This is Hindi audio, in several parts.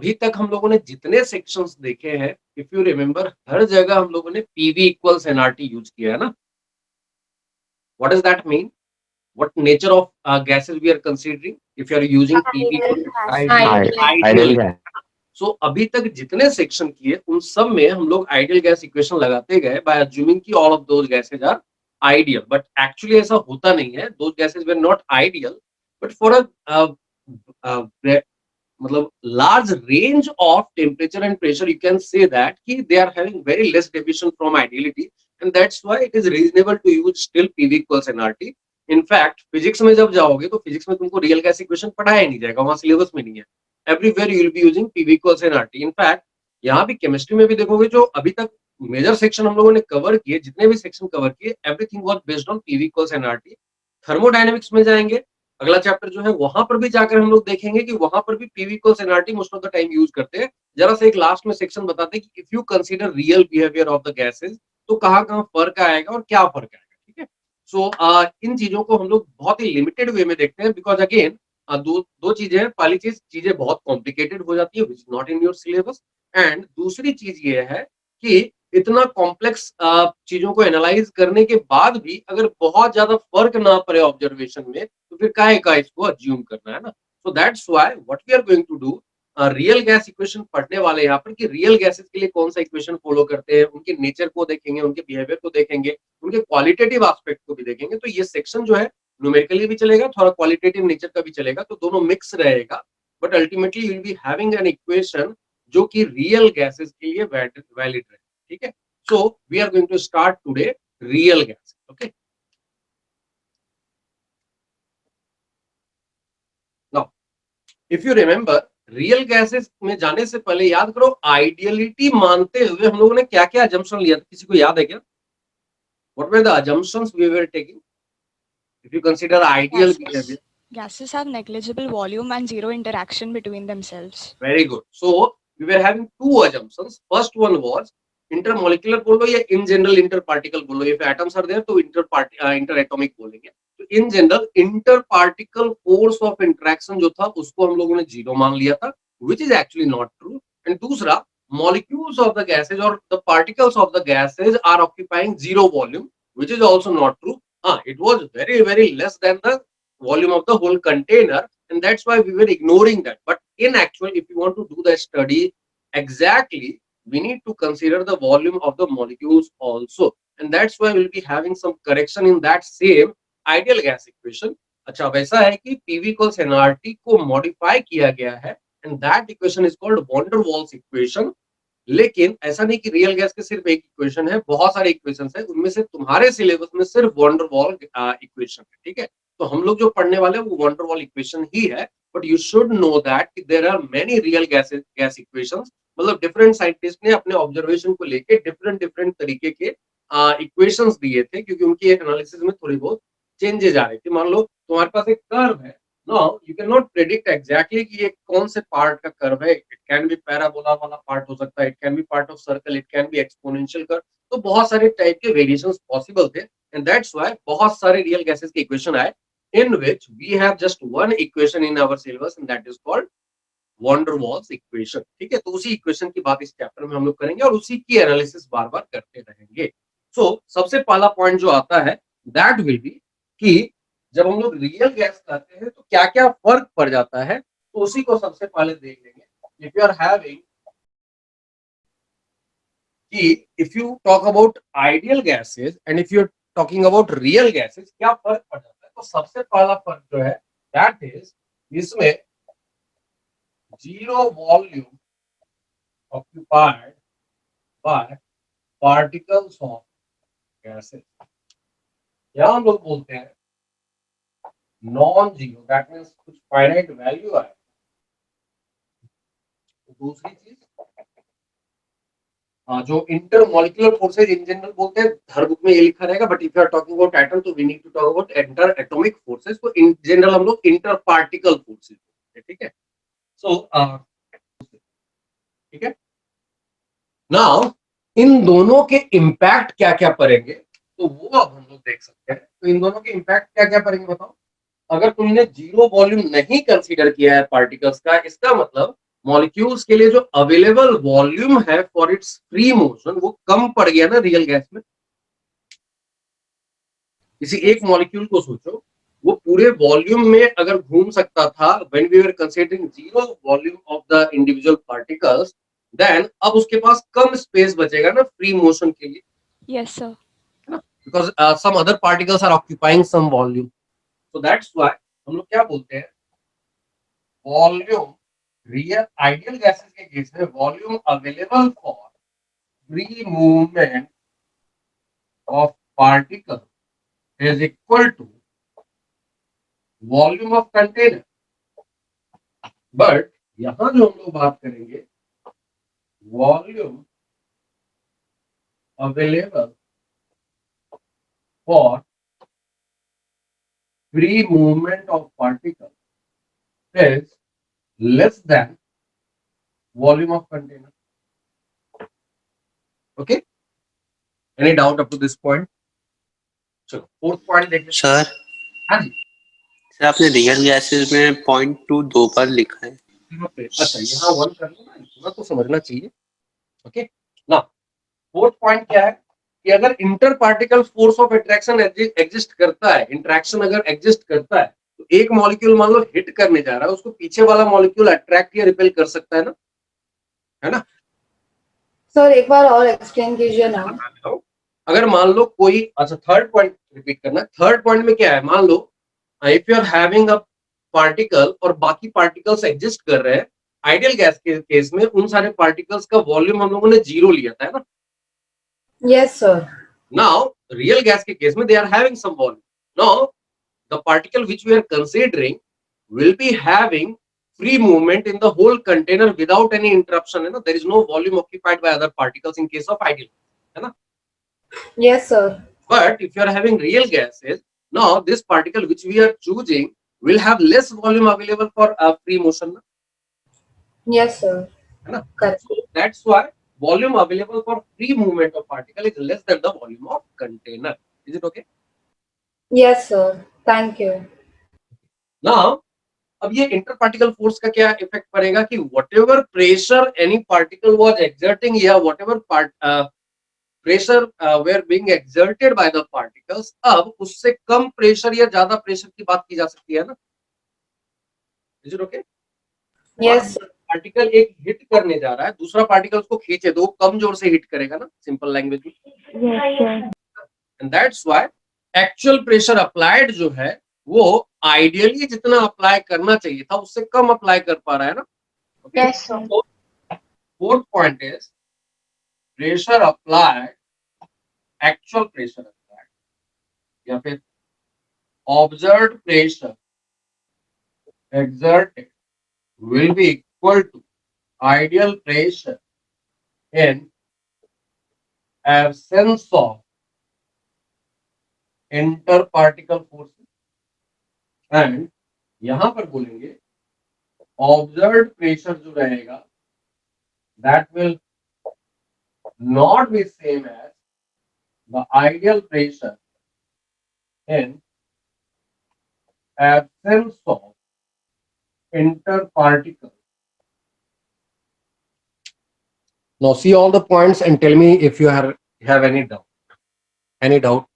अभी तक हम लोगों ने जितने सेक्शंस देखे हैं, इफ यू रिमेंबर, हर जगह हम लोगों ने पीवी इक्वल्स एनआरटी यूज किया है ना। What does that mean? What nature of gases we are considering if you are using PV Ideal equal gas. ideal ideal gas. Gas. So अभी तक जितने सेक्शन किए उन सब में हम लोग आइडियल गैस इक्वेशन लगाते गए by assuming कि all of those gases are ideal, but actually ऐसा होता नहीं है. Those gases were not ideal, but for a uh, मतलब large range of temperature and pressure, you can say that कि they are having very less deviation from ideality, and that's why it is reasonable to use still PV equals nRT. In fact physics में जब जाओगे तो फिजिक्स में तुमको रियल गैस इक्वेशन पढ़ाया नहीं जाएगा, वहां सिलेबस में नहीं है. Everywhere you will be using PV equals NRT. In fact यहाँ भी केमिस्ट्री में भी देखोगे, जो अभी तक मेजर सेक्शन हम लोगों ने कवर किए, जितने भी सेक्शन कवर किए, everything was based on PV equals NRT. Thermodynamics में जाएंगे, अगला चैप्टर जो है, वहां पर भी जाकर हम लोग देखेंगे कि वहां पर भी PV equals NRT most of the time use करते हैं. जरा से एक लास्ट में सेक्शन बताते हैं कि if you consider real behaviour of the gases, तो कहाँ कहाँ फर्क आएगा और क्या फर्क आएगा. ठीक है. सो इन चीजों को हम लोग बहुत ही लिमिटेड वे में देखते हैं, बिकॉज अगेन दो दो चीजें हैं. पहली चीज, चीजें बहुत कॉम्प्लिकेटेड हो जाती है, which not in your syllabus. And दूसरी चीज ये है कि इतना कॉम्प्लेक्स चीजों को एनालाइज करने के बाद भी अगर बहुत ज्यादा फर्क ना पड़े ऑब्जर्वेशन में, तो फिर काहे का इसको अज्यूम करना है ना. So that's why what we are going to do, real gas equation पढ़ने वाले यहाँ पर कि रियल गैसेस के लिए कौन सा इक्वेशन फॉलो करते हैं, उनके नेचर को देखेंगे, उनके बिहेवियर को देखेंगे, उनके क्वालिटेटिव एस्पेक्ट को भी देखेंगे. तो ये सेक्शन जो है न्यूमेरिकली भी चलेगा, थोड़ा क्वालिटेटिव नेचर का भी चलेगा, तो दोनों मिक्स रहेगा. But ultimately you will be having an equation जो कि रियल गैसेस के लिए वैलिड रहे. ठीक है. So we are going to start today real gas. Okay. Now if you remember, real gases में जाने से पहले याद करो, आइडियलिटी मानते हुए हम लोगों ने क्या क्या अजम्पशन लिया था, किसी को याद है क्या? What were the assumptions we were taking? If you consider ideal behavior. Gases have negligible volume and zero interaction between themselves. Very good. So we were having two assumptions. First one was intermolecular बोलो या in general interparticle बोलो. If atoms are there तो interatomic बोलेंगे. तो in general interparticle force of interaction जो था उसको हम लोगों ने जीरो मान लिया था, which is actually not true. And दूसरा, molecules of the gases or the particles of the gases are occupying zero volume, which is also not true. It was very very less than the volume of the whole container, and that's why we were ignoring that. But in actual, if you want to do the study exactly, we need to consider the volume of the molecules also, and that's why we'll be having some correction in that same ideal gas equation. अच्छा, वैसा है कि PV equals nRT को मॉडिफाई किया गया है, and that equation is called van der Waals equation. लेकिन ऐसा नहीं कि रियल गैस के सिर्फ एक इक्वेशन है, बहुत सारे इक्वेशन है, उनमें से तुम्हारे सिलेबस में सिर्फ van der Waals इक्वेशन है. ठीक है. तो हम लोग जो पढ़ने वाले हैं वो van der Waals इक्वेशन ही है, but you should know that there are many real gas equations. मतलब डिफरेंट साइंटिस्ट ने अपने ऑब्जर्वेशन को लेके डिफरेंट डिफरेंट तरीके के इक्वेशंस दिए थे, क्योंकि उनकी एनालिसिस में थोड़ी बहुत चेंजेस आ रही थी. मान लो तुम्हारे पास एक कर्व है, no you can not predict exactly कि ये कौन से पार्ट का कर्व है. इट कैन बी पैराबोला वाला पार्ट हो सकता है, it can be part of circle, it can be exponential curve. तो बहुत सारे टाइप के वेरिएशंस पॉसिबल थे, एंड दैट्स व्हाई बहुत सारे रियल गैसेस के इक्वेशन आए, in which we have just one equation in our syllabus, and that is called van der Waals equation. ठीक है. तो उसी इक्वेशन की बात इस चैप्टर में हम लोग करेंगे और उसी की एनालिसिस बार बार करते रहेंगे. सो सबसे पहला पॉइंट जो आता है, दैट विल बी कि जब हम लोग रियल गैस करते हैं तो क्या क्या फर्क पड़ जाता है, तो उसी को सबसे पहले देख लेंगे. इफ यू आर हैविंग कि if you talk about ideal gases and if you are talking about real gases, क्या फर्क पड़ जाता है. तो सबसे पहला फर्क जो है, दैट इज इसमें zero volume occupied by particles of gases. यहां हम लोग बोलते हैं नॉन जीरो, दैट मींस कुछ फाइनाइट वैल्यू है. दूसरी चीज जो इंटरमॉलिक्यूलर फोर्सेज इन जनरल बोलते हैं, हर बुक में ये लिखा रहेगा, but if you are talking about atom तो we need to talk about inter atomic forces. तो इन जनरल हम लोग इंटर पार्टिकल फोर्सेज बोलते हैं. ठीक है. सो ठीक है. नाउ इन दोनों के इम्पैक्ट क्या क्या पड़ेंगे, तो वो अब हम लोग देख सकते हैं. तो इन दोनों के इम्पैक्ट क्या क्या पड़ेंगे बताओ. अगर तुमने जीरो वॉल्यूम नहीं कंसीडर किया है पार्टिकल्स का, इसका मतलब मॉलिक्यूल्स के लिए जो अवेलेबल वॉल्यूम है फॉर इट्स फ्री मोशन वो कम पड़ गया ना रियल गैस में। किसी एक मॉलिक्यूल को सोचो, वो पूरे वॉल्यूम में अगर घूम सकता था when we were considering zero volume of the individual particles, then अब उसके पास कम स्पेस बचेगा ना फ्री मोशन के लिए, Yes, sir. है ना, because some other particles are occupying some volume. So that's why हम लोग क्या बोलते हैं, वॉल्यूम रियल आइडियल गैसेस के केस में volume available for free movement of particle is equal to volume of container. But यहां जो हम लोग बात करेंगे, volume available for free movement of particle is less than volume of container. Okay, any doubt up to this point? चलो फोर्थ पॉइंट देखते हैं सर। हाँ जी सर आपने रियल गैसेस में 0.2 पर लिखा है। यहाँ पे अच्छा यहाँ वन कर लो ना, इतना तो समझना चाहिए। ओके ना, फोर्थ पॉइंट क्या है कि अगर inter particle force of attraction exist करता है, इंटरेक्शन अगर एग्जिस्ट करता है, तो एक मॉलिक्यूल मान लो हिट करने जा रहा है, उसको पीछे वाला मॉलिक्यूल अट्रैक्ट या रिपेल कर सकता है ना। सर एक बार और एक्सप्लेन कीजिए ना। अगर मान लो कोई, अच्छा थर्ड पॉइंट रिपीट करना, थर्ड पॉइंट में क्या है, मान लो if you are having a particle और बाकी पार्टिकल्स एग्जिस्ट कर रहे हैं, आइडियल गैस के केस में उन सारे पार्टिकल्स का वॉल्यूम हम लोगों ने जीरो लिया था, है ना। Yes sir. Now real gas के केस में they are having some volume. Now the particle which we are considering will be having free movement in the whole container without any interruption, है ना, there is no volume occupied by other particles in case of ideal, है ना। Yes sir. But if you are having real gases, now this particle which we are choosing will have less volume available for free motion, Yes sir. है ना। Correct. So that's why volume available for free movement of particle is less than the volume of container. Is it okay? Yes sir. Thank you. Now अब ये इंटर पार्टिकल फोर्स का क्या इफेक्ट पड़ेगा कि whatever pressure any particle was exerting या whatever pressure were being exerted by the particles, अब उससे कम प्रेशर या ज्यादा प्रेशर की बात की जा सकती है ना। Is it okay? Yes sir. Particle एक हिट करने जा रहा है, दूसरा पार्टिकल उसको खींचे तो कम जोर से हिट करेगा ना, सिंपल लैंग्वेज में। Yes sir. And that's why actual pressure applied जो है वो आइडियली जितना अप्लाई करना चाहिए था उससे कम अप्लाई कर पा रहा है ना। Yes sir. Fourth point is pressure applied, actual pressure applied या फिर observed pressure exerted will be equal to ideal pressure in absence of interparticle forces, and यहां पर बोलेंगे ऑब्जर्व्ड प्रेशर जो रहेगा that will not be same as the ideal pressure in absence of interparticle. Now see all the points and tell me if you have any doubt. Any doubt?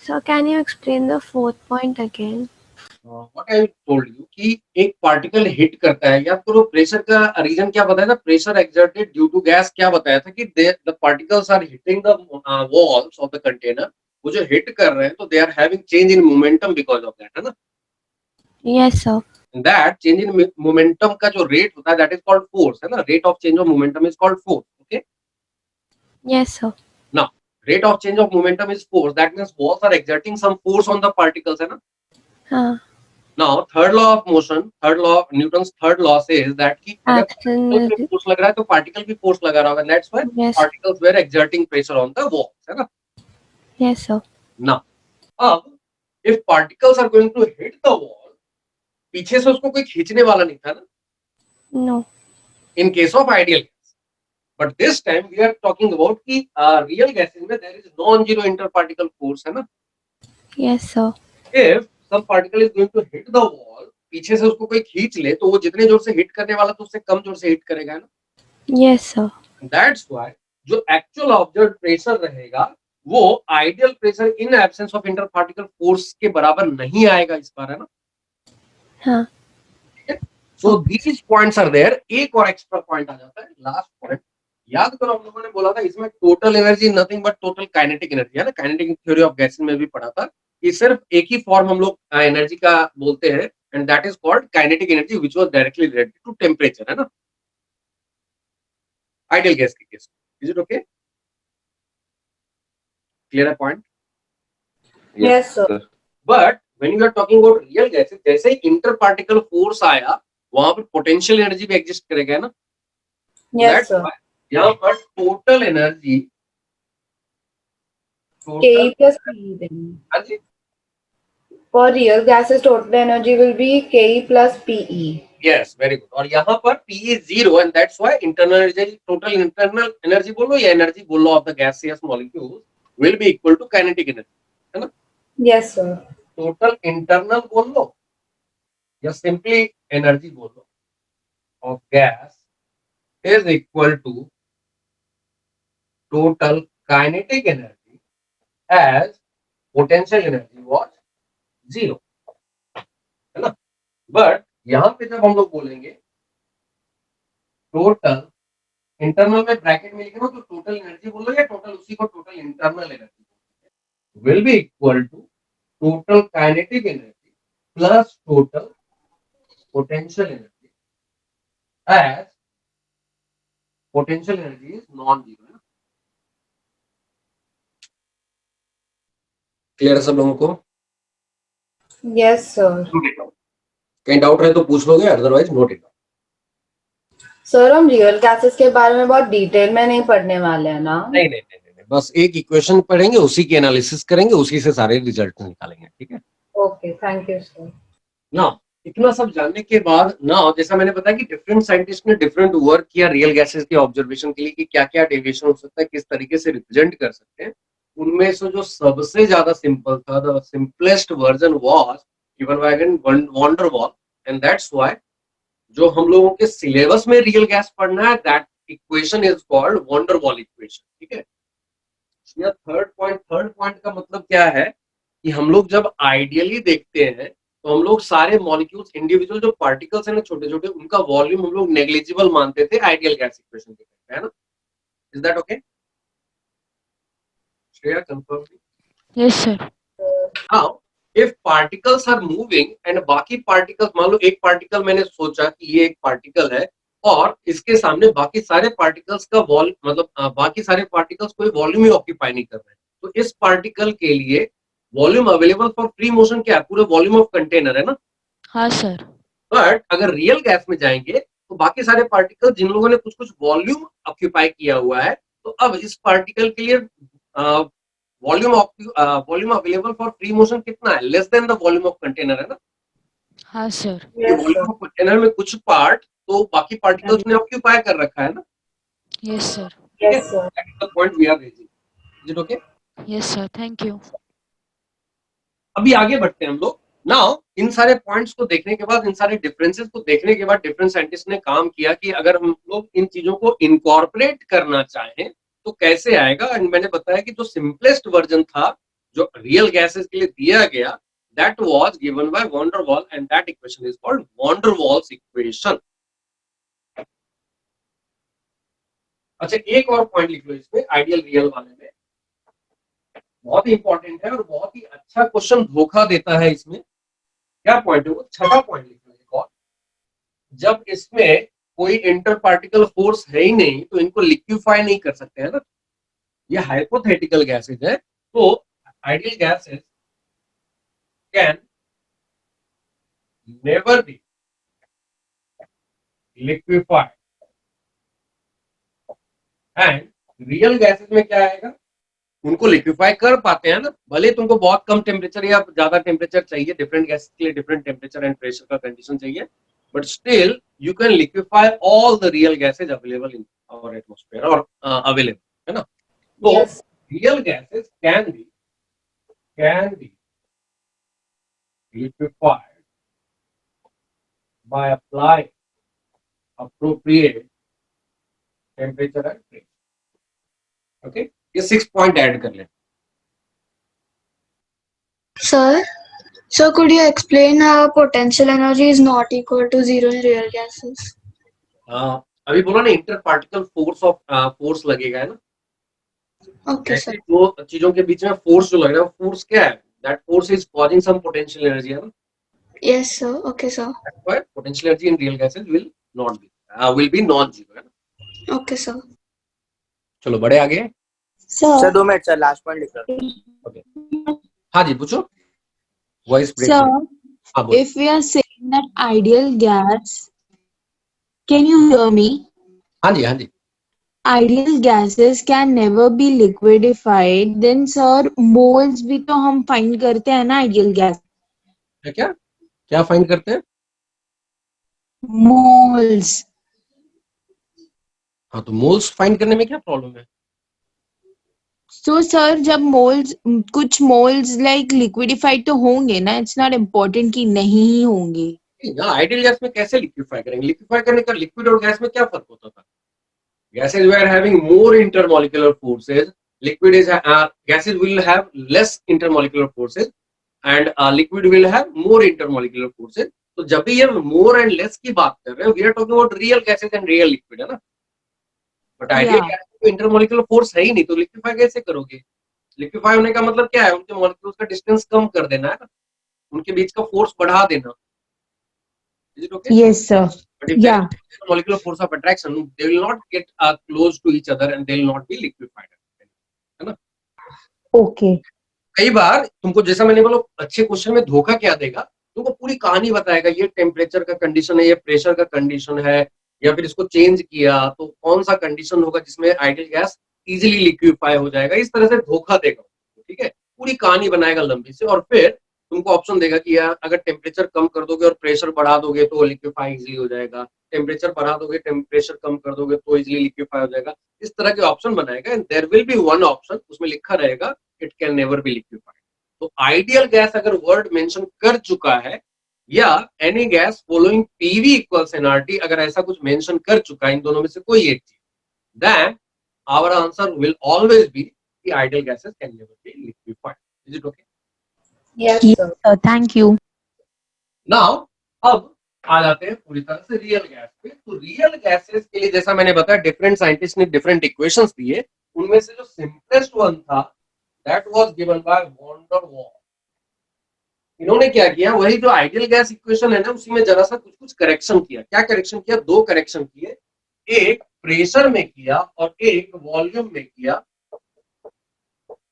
So can you explain the fourth point again? What I told you कि एक पार्टिकल हिट करता है, याद करो प्रेशर का रीजन क्या बताया था, pressure exerted due to gas, क्या बताया था कि the particles are hitting the walls of the container, वो जो हिट कर रहे हैं तो they are having change in momentum because of that, है ना। Yes sir. That change in momentum का जो रेट होता है दैट इज कॉल्ड फोर्स, है ना, rate of change of momentum is called force. Okay, Yes sir. Now rate of change of momentum is force, that means walls are exerting some force on the particles, है ना। हाँ. Now third law of motion, third law, Newton's third law says that कि अगर particle पे force लग रहा है तो particle भी force लगा रहा होगा, and that's why Yes. particles were exerting pressure on the walls, है ना। Yes sir. Now अब if particles are going to hit the wall, पीछे से उसको कोई खींचने वाला नहीं था ना, No. in case of ideal gas, but this time we are talking about कि real gases में there is non-zero interparticle force, है ना। Yes sir. If some particle is going to hit the wall, पीछे से उसको कोई खींच ले तो वो जितने जोर से हिट करने वाला तो उससे कम जोर से हिट करेगा ना. Yes, sir. दैट्स व्हाई जो एक्चुअल ऑब्जर्व प्रेशर रहेगा वो ideal pressure in absence of inter particle force के बराबर नहीं आएगा इस बार, है ना. हाँ. So these points are there. एक और एक्स्ट्रा पॉइंट आ जाता है, लास्ट पॉइंट. याद करो हम लोगों ने बोला था इसमें total energy nothing but total kinetic energy है ना. काइनेटिक थ्योरी ऑफ गैसेस में भी पढ़ा था कि सिर्फ एक ही फॉर्म हम लोग एनर्जी का बोलते हैं and that is called kinetic energy which was directly related to temperature, है ना, आइडियल गैस के case. Is it okay? Clear है point? Yes, sir. But when you are talking about real gases, जैसे ही इंटर पार्टिकल फोर्स आया वहां पर पोटेंशियल एनर्जी भी एग्जिस्ट करेगा, है ना. Yes, sir. यहाँ पर total energy Ke plus Pe then. हाँ जी. For real gases, total energy will be Ke plus Pe. Yes, very good. और यहाँ पर P is 0 and that's why internal energy, total internal energy बोलो या एनर्जी बोलो of the gaseous molecule will be equal to kinetic energy, है ना. Yes, sir. टोटल इंटरनल बोल लो या सिंपली एनर्जी बोल लो of gas is equal to total kinetic energy as potential energy was 0, है ना. बट यहाँ पे जब हम लोग बोलेंगे टोटल इंटरनल में ब्रैकेट में लिखे ना तो टोटल एनर्जी बोलो या टोटल उसी को total internal energy will be equal to total kinetic energy plus total potential energy as potential energy is non zero, है ना. क्लियर है सब लोगों को? Yes, sir. कहीं डाउट रहे तो पूछ लोगे, अदरवाइज नोट इट. सर हम रियल गैसेस के बारे में बहुत डिटेल में नहीं पढ़ने वाले हैं ना. नहीं नहीं नहीं नहीं, बस एक इक्वेशन पढ़ेंगे, उसी की एनालिसिस करेंगे, उसी से सारे रिजल्ट निकालेंगे, ठीक है. Okay, thank you sir. ना इतना सब जानने के बाद ना, जैसा मैंने बताया कि डिफरेंट साइंटिस्ट ने डिफरेंट वर्क किया रियल गैसेस के ऑब्जर्वेशन के लिए कि क्या क्या डेविएशन हो सकता है, किस तरीके से रिप्रेजेंट कर सकते हैं. उनमें से जो सबसे ज्यादा सिंपल था, the simplest version was given by van der wall and that's why जो हम लोगों के सिलेबस में रियल गैस पढ़ना है that equation is called van der Waals equation, ठीक है. थर्ड पॉइंट का मतलब क्या है कि हम लोग जब आइडियली देखते हैं तो हम लोग सारे मॉलिक्यूल्स इंडिविजुअल जो पार्टिकल्स हैं ना छोटे छोटे, उनका वॉल्यूम हम लोग नेग्लिजिबल मानते थे आइडियल गैस इक्वेशन के तहत, है ना. Is that okay? Shreya confirm? Yes, sir. Now if particles are moving and बाकी पार्टिकल्स, मान लो एक पार्टिकल मैंने सोचा कि ये एक पार्टिकल है और इसके सामने बाकी सारे पार्टिकल्स का वॉल मतलब बाकी सारे पार्टिकल्स कोई वॉल्यूम ही ऑक्यूपाई नहीं कर रहे हैं, तो इस पार्टिकल के लिए volume available for free motion क्या है? पूरे वॉल्यूम ऑफ कंटेनर, है ना. हाँ सर. बट अगर रियल गैस में जाएंगे तो बाकी सारे पार्टिकल जिन लोगों ने कुछ कुछ वॉल्यूम ऑक्यूपाई किया हुआ है, तो अब इस पार्टिकल के लिए volume available for free motion कितना है? Less than the volume of container, है ना. हाँ sir. Yes, volume sir. Of container में कुछ पार्ट तो बाकी पार्टिकल्स ने ऑक्यूपाई कर रखा है ना. Yes, sir. Yes, sir. That is the point we are raising. Is it okay? Yes, sir. Thank you. अभी आगे बढ़ते हैं हम लोग. नाउ इन सारे पॉइंट्स को देखने के बाद, इन सारे डिफरेंसेस को देखने के बाद डिफरेंट साइंटिस्ट ने काम किया कि अगर हम लोग इन चीजों को इनकॉर्पोरेट करना चाहें तो कैसे आएगा. एंड मैंने बताया कि जो सिंपलेस्ट वर्जन था जो रियल गैसेस के लिए दिया गया that was given by van der wall and that equation is called van der Waals equation. अच्छा, एक और पॉइंट लिख लो इसमें आइडियल रियल वाले में, बहुत ही इंपॉर्टेंट है और बहुत ही अच्छा क्वेश्चन धोखा देता है इसमें. क्या पॉइंट है वो? छठा पॉइंट लिख लो एक और. जब इसमें कोई इंटर पार्टिकल फोर्स है ही नहीं तो इनको लिक्विफाई नहीं कर सकते, है ना. ये हाइपोथेटिकल गैसेज है, तो ideal gases can never be liquefied and real gases में क्या आएगा? उनको लिक्विफाई कर पाते हैं ना, भले तुमको बहुत कम टेम्परेचर या ज्यादा टेम्परेचर चाहिए, डिफरेंट गैसेस के लिए डिफरेंट टेम्परेचर एंड प्रेशर का कंडीशन चाहिए, but still you can liquefy all the real gases available in our atmosphere और अवेलेबल, है ना. तो Yes. Real gases can be liquefied by applying appropriate temperature and pressure. Okay, ये 6 पॉइंट ऐड कर लें. Sir, could you explain how potential energy is not equal to zero in real gases? अभी बोला ना इंटर पार्टिकल फोर्स लगेगा, है ना. Okay, sir. ऐसे दो चीजों के बीच में फोर्स जो लग रहा है, फोर्स क्या है? That force is causing some potential energy, है ना. Yes, sir. Okay, sir. That's why potential energy in real gases will be non-zero, है ना. Okay, sir. चलो बड़े आगे. Sir 2 minute sir, last point लिख रहा हूं. ओके, हाँ जी पूछो. Voice break. Sir, हाँ बोलो. if we are saying that ideal gas, can you hear me? हाँ जी, हाँ जी. Ideal gases can never be liquidified. Then sir, moles भी तो हम find करते हैं ना ideal gas. क्या क्या फाइंड करते हैं? Moles. हाँ, तो मोल्स फाइंड करने में क्या प्रॉब्लम है? So sir, जब moles कुछ moles like liquidified तो होंगे ना. It's not important कि नहीं ही होंगे. आइडियल गैस में कैसे लिक्विफाई करेंगे? लिक्विफाई करने का लिक्विड और गैस में क्या फर्क होता था? Gases were having more intermolecular forces. Gases will have less intermolecular forces, and liquid will have more intermolecular forces. तो जब भी ये more and less की बात कर रहे हैं, we are talking about real gases and real liquid, है ना. बट आइडियल गैस में इंटरमोलिकुलर फोर्स है ही नहीं, तो लिक्विफाई कैसे करोगे? लिक्विफाई होने का मतलब क्या है? उनके मॉलिक्यूल्स का डिस्टेंस कम कर देना, है ना. उनके बीच का फोर्स बढ़ा देना. Is it okay? Yes sir. But if there is a molecular force of attraction, they will not get close to each other and they will not be liquefied, है ना. Okay. कई बार तुमको, जैसा मैंने बोला, अच्छे क्वेश्चन में धोखा क्या देगा, तुमको पूरी कहानी बताएगा. ये टेम्परेचर का कंडीशन है, ये प्रेशर का कंडीशन है, या फिर इसको चेंज किया तो कौन सा कंडीशन होगा जिसमें आइडियल गैस इजीली लिक्विफाई हो जाएगा. इस तरह से धोखा देगा, ठीक है. पूरी कहानी बनाएगा लंबी से, और फिर तुमको ऑप्शन देगा कि यार अगर टेम्परेचर कम कर दोगे और प्रेशर बढ़ा दोगे तो लिक्विफाई इजीली हो जाएगा, टेम्परेचर बढ़ा दोगे, टेम्परेचर कम कर दोगे तो इजीली लिक्विफाई हो जाएगा. इस तरह के ऑप्शन बनाएगा, and there will be one option, उसमें लिखा रहेगा it can never be liquefied. तो आइडियल गैस अगर वर्ड मेंशन कर चुका है, या any gas following PV equals nRT, अगर ऐसा कुछ मेंशन कर चुका है, इन दोनों में से कोई एक चीज, then our answer will always be the ideal gases can never be liquefied. Is it okay? Yes, Yes sir. sir. Thank you. Now अब आ जाते हैं पूरी तरह से रियल गैस पे. तो रियल गैसेस के लिए जैसा मैंने बताया, डिफरेंट साइंटिस्ट ने डिफरेंट इक्वेशंस दिए. उनमें से जो सिंपलेस्ट वन था, that was given by van der Waal. इन्होंने क्या किया, वही जो आइडियल गैस इक्वेशन है ना, उसी में जरा सा कुछ करेक्शन किया. क्या करेक्शन किया? दो करेक्शन किए. एक प्रेशर में किया और एक वॉल्यूम में किया.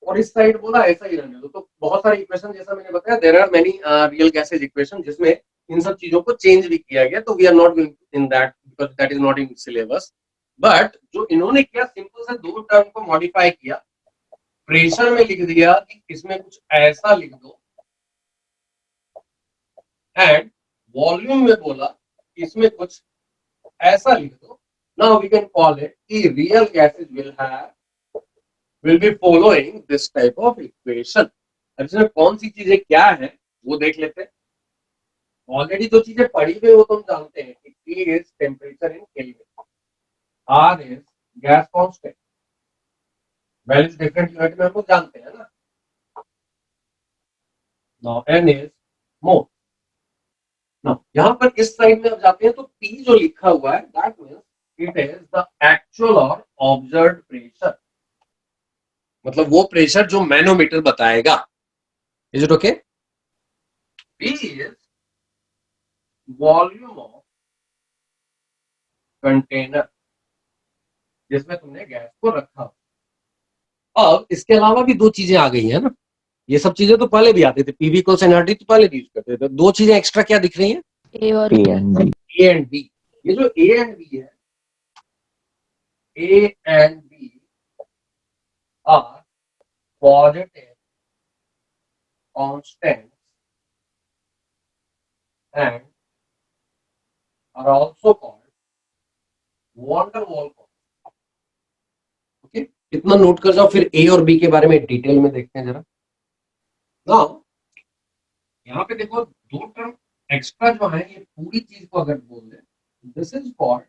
और इस साइड बोला ऐसा ही रहने दो. तो बहुत सारे इक्वेशन, जैसा मैंने बताया, there are many real gases equation जिसमें इन सब चीजों को चेंज भी किया गया. तो we are not going in that because that is not in syllabus. But जो इन्होंने किया, सिंपल से दो टर्म को मॉडिफाई किया. प्रेशर में लिख दिया कि इसमें कुछ ऐसा लिख दो, एंड वॉल्यूम में बोला इसमें कुछ ऐसा लिख दो. Now we can call it कि real gases will be following this type of equation. अब इसमें कौन सी चीजें क्या है वो देख लेते हैं. ऑलरेडी जो चीजें पढ़ी हुई वो तो हम जानते हैं कि T is temperature in Kelvin, R is gas constant, values different unit में हम लोग जानते हैं ना. Now N is mole. Now यहाँ पर इस साइड में अब जाते हैं तो P जो लिखा हुआ है, that means it is the actual or observed pressure. मतलब वो प्रेशर जो मैनोमीटर बताएगा. Is it okay? P is volume of container जिसमें तुमने गैस को रखा. अब इसके अलावा भी दो चीजें आ गई है ना. ये सब चीजें तो पहले भी आते थे, पीवी इक्वल्स एनआरटी तो पहले भी यूज करते थे. दो चीजें एक्स्ट्रा क्या दिख रही हैं? A और B. A and B. ये जो A एंड B है, A and B are positive constants and are also called van der Waals constant. Okay, इतना नोट कर जाओ. फिर A और B के बारे में डिटेल में देखते हैं जरा. नाउ यहाँ पे देखो, दो टर्म एक्स्ट्रा जो है ये पूरी चीज को अगर बोल दे, this is called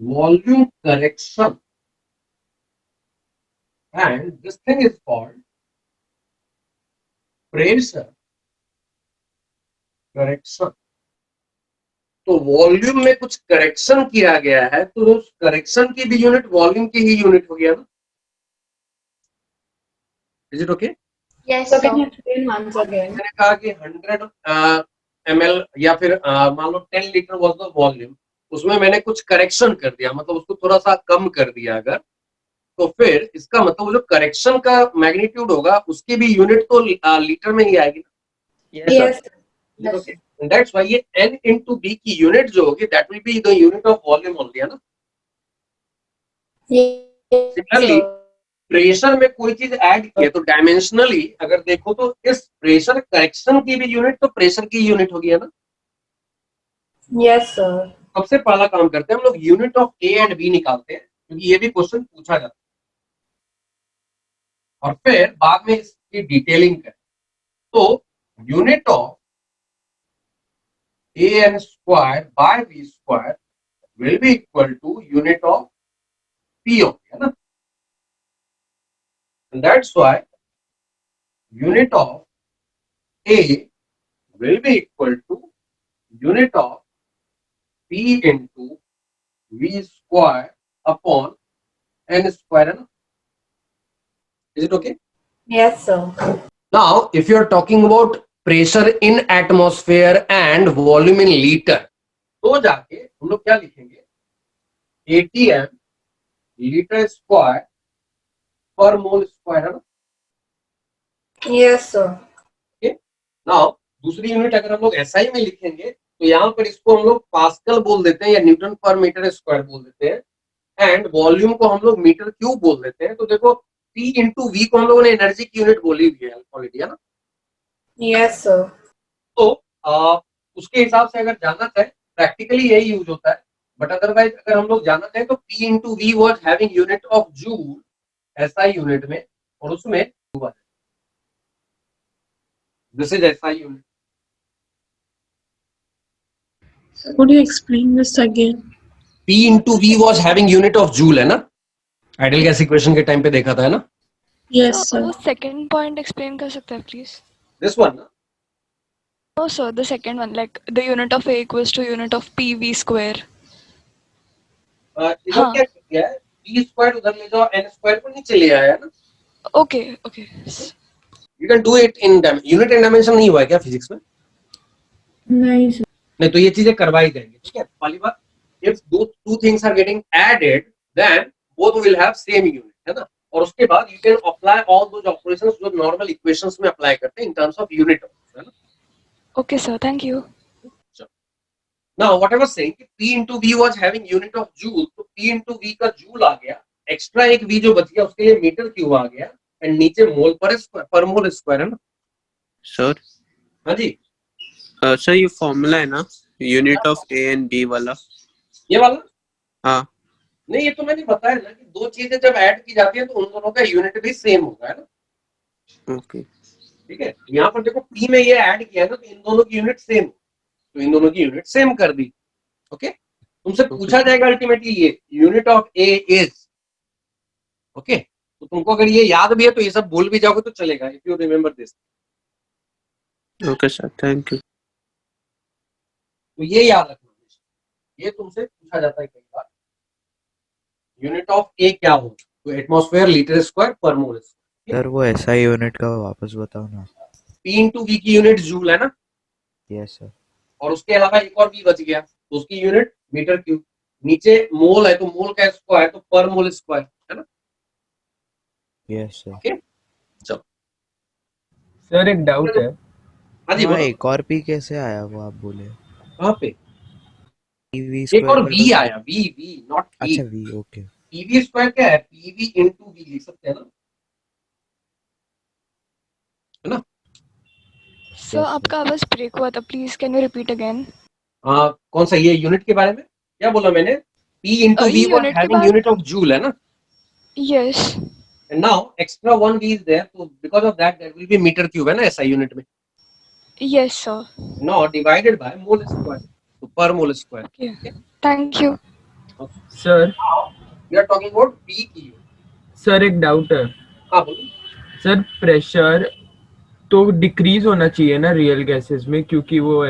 volume correction and this thing is called pressure correction. तो वॉल्यूम में कुछ करेक्शन किया गया है तो उस करेक्शन की भी यूनिट वॉल्यूम की ही यूनिट हो गया ना। Is it okay? Yes, So can sir. you explain once again? मैंने कहा कि 100 ml या फिर मान लो 10 लीटर वाज द वॉल्यूम, उसमें मैंने कुछ करेक्शन कर दिया, मतलब उसको थोड़ा सा कम कर दिया अगर, तो फिर इसका मतलब वो जो करेक्शन का मैग्नीट्यूड होगा उसकी भी यूनिट तो लीटर में ही आएगी ना। Yes. ओके, दैट्स व्हाई ये n into b की यूनिट जो होगी that will be the unit of volume only, है ना। Yes. सिमिलरली प्रेशर में कोई चीज ऐड की है तो डायमेंशनली अगर देखो तो इस प्रेशर करेक्शन की भी यूनिट तो प्रेशर की यूनिट होगी, है ना। Yes, sir. सबसे पहला काम करते हैं हम लोग unit of A and B निकालते हैं, क्योंकि ये भी क्वेश्चन पूछा जाता है, और फिर बाद में इसकी डिटेलिंग करें। तो unit of A N square by B square will be equal to unit of P of, है ना। And that's why unit of A will be equal to unit of P into V square upon N square, है ना? Is it okay? Yes, sir. Now, if you are talking about pressure in atmosphere and volume in liter, तो जाके हम लोग क्या लिखेंगे, ATM लीटर स्क्वायर पर मोल स्क्वायर, है ना। Yes, sir. नाउ दूसरी यूनिट अगर हम लोग एसआई में लिखेंगे तो यहाँ पर इसको हम लोग पास्कल बोल देते हैं या न्यूटन पर मीटर स्क्वायर बोल देते हैं, एंड वॉल्यूम को हम लोग मीटर क्यूब बोल देते हैं। तो देखो P इंटू वी को हम लोगों ने एनर्जी की यूनिट बोली हुई है ऑलरेडी, है ना। Yes, sir. तो उसके हिसाब से अगर जानना चाहे प्रैक्टिकली यही यूज होता है, बट अदरवाइज अगर हम लोग जानना चाहें तो P into V was having unit of joule SI unit में, और उसमें this is SI unit. Could you explain this again? P into V was having unit of joule, है ना। आइडियल गैस इक्वेशन के टाइम पे देखा था, है ना। Yes, So, sir. वो second point explain कर सकते हैं please? दिस वन ना, No, sir, the second one, like the unit of A equals to unit of PV square. इधर हाँ. क्या किया है, V स्क्वायर उधर ले जाओ, N स्क्वायर को नीचे ले आया है ना। Okay, okay. You can do it in unit and dimension नहीं हुआ है क्या फिजिक्स में? नहीं sir. नहीं, तो ये चीजें करवाई जाएंगी, ठीक है। पहली बात, if two things are getting added then both will have same unit, है ना। और उसके बाद you can apply all those operations जो नॉर्मल इक्वेशंस में अप्लाई करते हैं इन टर्म्स ऑफ यूनिट, है ना। Okay, sir, thank you. Now what I was saying कि P into V was having unit of joule, तो P into V का जूल आ गया, एक्स्ट्रा एक V जो बच गया उसके लिए मीटर क्यूब आ गया, एंड नीचे मोल पर मोल स्क्वायर, है ना। सर हाँ जी, सर ये फॉर्मूला है ना unit of A and B वाला? ये वाला हाँ नहीं, ये तो मैंने बताया ना कि दो चीजें जब ऐड की जाती है तो उन दोनों का यूनिट भी सेम होगा, है ना। ओके ठीक है, यहाँ पर देखो P में ये ऐड किया है ना, तो इन दोनों की यूनिट सेम, तो इन दोनों की यूनिट सेम कर दी। ओके, तुमसे पूछा जाएगा अल्टीमेटली ये unit of A is, okay, तो तुमको अगर ये याद भी है तो ये सब भूल भी जाओगे तो चलेगा, if you remember this. Okay sir, thank you. तो ये याद रखना, ये तुमसे पूछा जाता है कई बार, यूनिट ऑफ ए क्या होगा, तो एटमॉस्फेयर लीटर स्क्वायर पर मोल। सर वो एसआई यूनिट का वापस बताओ ना। P इंटू वी की यूनिट जूल, है ना। Yes sir. और उसके अलावा एक और V बच गया तो उसकी यूनिट मीटर क्यूब, नीचे मोल है तो मोल का स्क्वायर तो पर मोल स्क्वायर, है ना। Yes sir. ओके, चलो सर एक डाउट है। हाँ जी, हाँ, बोलो। एक और पी कैसे आया वो आप बोले? कहाँ पे? पीवी एक और V आया, V नॉट P। अच्छा वी, ओके। PV स्क्वायर क्या है, PV इंटू V लिख सकते हैं ना, है ना। Sir, आपका आवाज ब्रेक हुआ था, please can you repeat again? कौन सा, ये यूनिट के बारे में क्या बोला मैंने? P इंटू V ये was unit के having बाद- unit of joule, है ना। Yes. And now extra one V is there, so because of that there will be meter cube, है ना, SI यूनिट में। Yes, sir. Now divided by mole square. So per mole square. Okay. Thank you. Sir We are talking about B की unit. सर एक डाउट है हाँ बोलो. सर प्रेशर तो डिक्रीज होना चाहिए ना रियल गैसेस में क्योंकि वो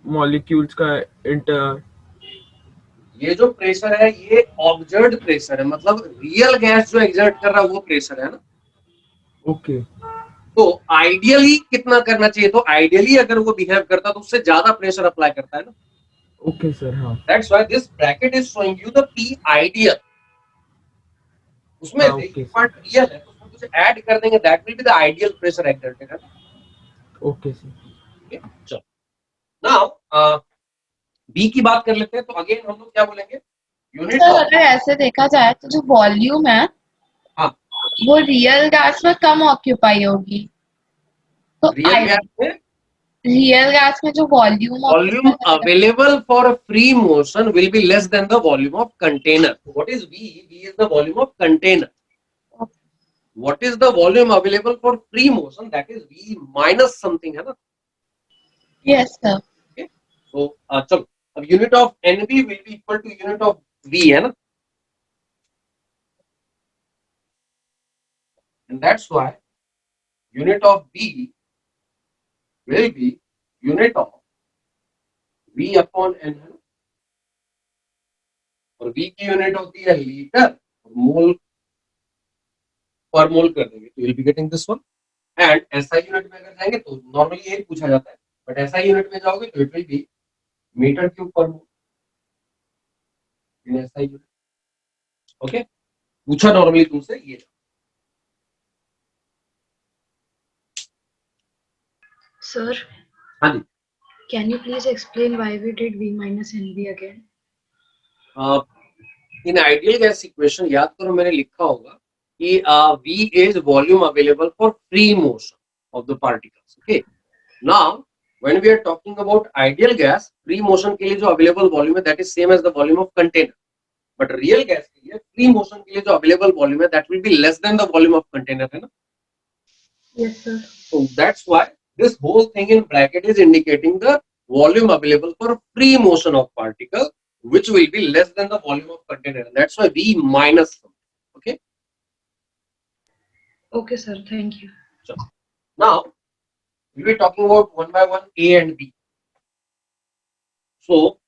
मॉलिक्यूल्स का इंटर ये जो प्रेशर है ये ऑब्जर्व्ड प्रेशर है, मतलब रियल गैस जो एग्जर्ट कर रहा है वो प्रेशर है ना. ओके तो आइडियली कितना करना चाहिए, तो आइडियली अगर वो बिहेव करता तो उससे ज्यादा प्रेशर अप्लाई करता है ना. ओके सर हाँ that's why this bracket is showing you the P ideal. उसमें हाँ, से okay, पार्ट रियल है तो उसमें कुछ ऐड कर देंगे, that will be the ideal pressure exerted है. ओके सर चलो नाउ बी की बात कर लेते हैं. तो अगेन हम लोग क्या बोलेंगे, यूनिट सर अगर ऐसे देखा जाए तो जो वॉल्यूम है हाँ वो रियल गैस में कम ऑक्यूपाई होगी, तो रियल गैस में रियल गैस में जो volume volume available for a free motion will be less than the volume of container. So what is V? V is the volume of container. What is the volume available for free motion? That is V minus something है ना. Yes sir Okay. So चलो अब unit of NV will be equal to unit of V है ना. And that's why unit of B will be unit of V upon N है ना. और V की यूनिट होती है लीटर, मोल पर मोल कर देंगे तो will be getting this one. And SI unit में अगर जाएंगे तो नॉर्मली यही पूछा जाता है, बट एसआई यूनिट में जाओगे तो it will be metre cube per mole in SI unit. Okay, पूछा नॉर्मली तुमसे ये. Sir, हाँ जी. can you please explain why we did V minus NV again? In ideal gas equation याद करो मैंने लिखा होगा कि V is volume available for free motion of the particles. Okay. Now when we are talking about ideal gas, free motion के लिए जो available volume है that is same as the volume of container. But real gas के लिए free motion के लिए जो available volume है that will be less than the volume of container है ना. Yes, sir. So that's why this whole thing in bracket is indicating the volume available for free motion of particle, which will be less than the volume of container. And that's why V minus something. Okay. Okay, sir. Thank you. So now we will be talking about one by one A and B. So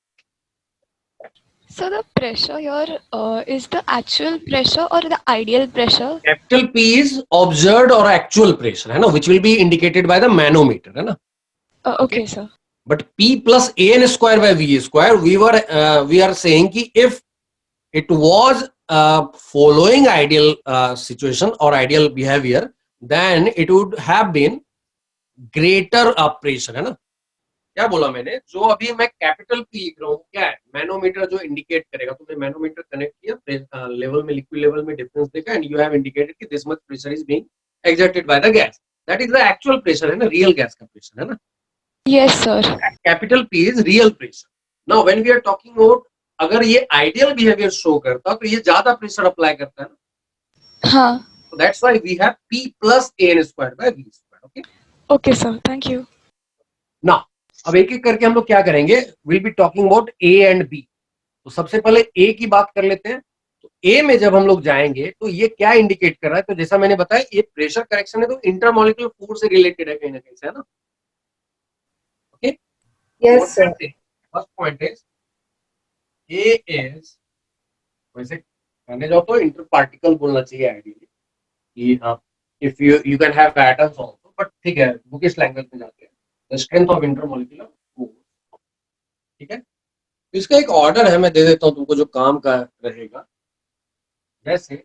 the pressure here is the actual pressure or the ideal pressure? capital P is observed or actual pressure, है ना, which will be indicated by the manometer, है ना. Okay, sir. But P plus AN square by V square, we are saying कि if it was following ideal situation or ideal behavior, then it would have been greater pressure, है ना. क्या बोला मैंने, जो अभी मैं कैपिटल P लिख रहा हूँ क्या है, मैनोमीटर जो इंडिकेट करेगा. तुमने मैनोमीटर कनेक्ट किया, लेवल में लिक्विड लेवल में डिफरेंस देखा एंड यू हैव इंडिकेटेड कि this much pressure is being exerted by the gas. That is the actual pressure है ना, रियल गैस का प्रेशर है ना. Yes, sir. Capital P is real pressure. Now when we are talking about, अगर ये आइडियल बिहेवियर शो करता तो ये ज्यादा प्रेशर अप्लाई करता है ना. हाँ. So that's why we have P plus AN squared by V squared. Okay. Okay, sir. Thank you. Now अब एक एक करके हम लोग क्या करेंगे, will be talking about A and B. तो सबसे पहले ए की बात कर लेते हैं. तो ए में जब हम लोग जाएंगे तो ये क्या इंडिकेट कर रहा है, तो जैसा मैंने बताया ये प्रेशर करेक्शन है तो इंटरमॉलिक्यूलर फोर्स से रिलेटेड है कहीं ना कहीं से, है ना. Okay, yes sir. First point is a is, वैसे कहने जाओ तो इंटर पार्टिकल बोलना चाहिए आइडियली कि if you can have atoms also, but ठीक है बुकिश लैंग्वेज में जाते हैं the strength of intermolecular force. ठीक है, तो इसका एक ऑर्डर है, मैं दे देता हूं तुमको जो काम का रहेगा. जैसे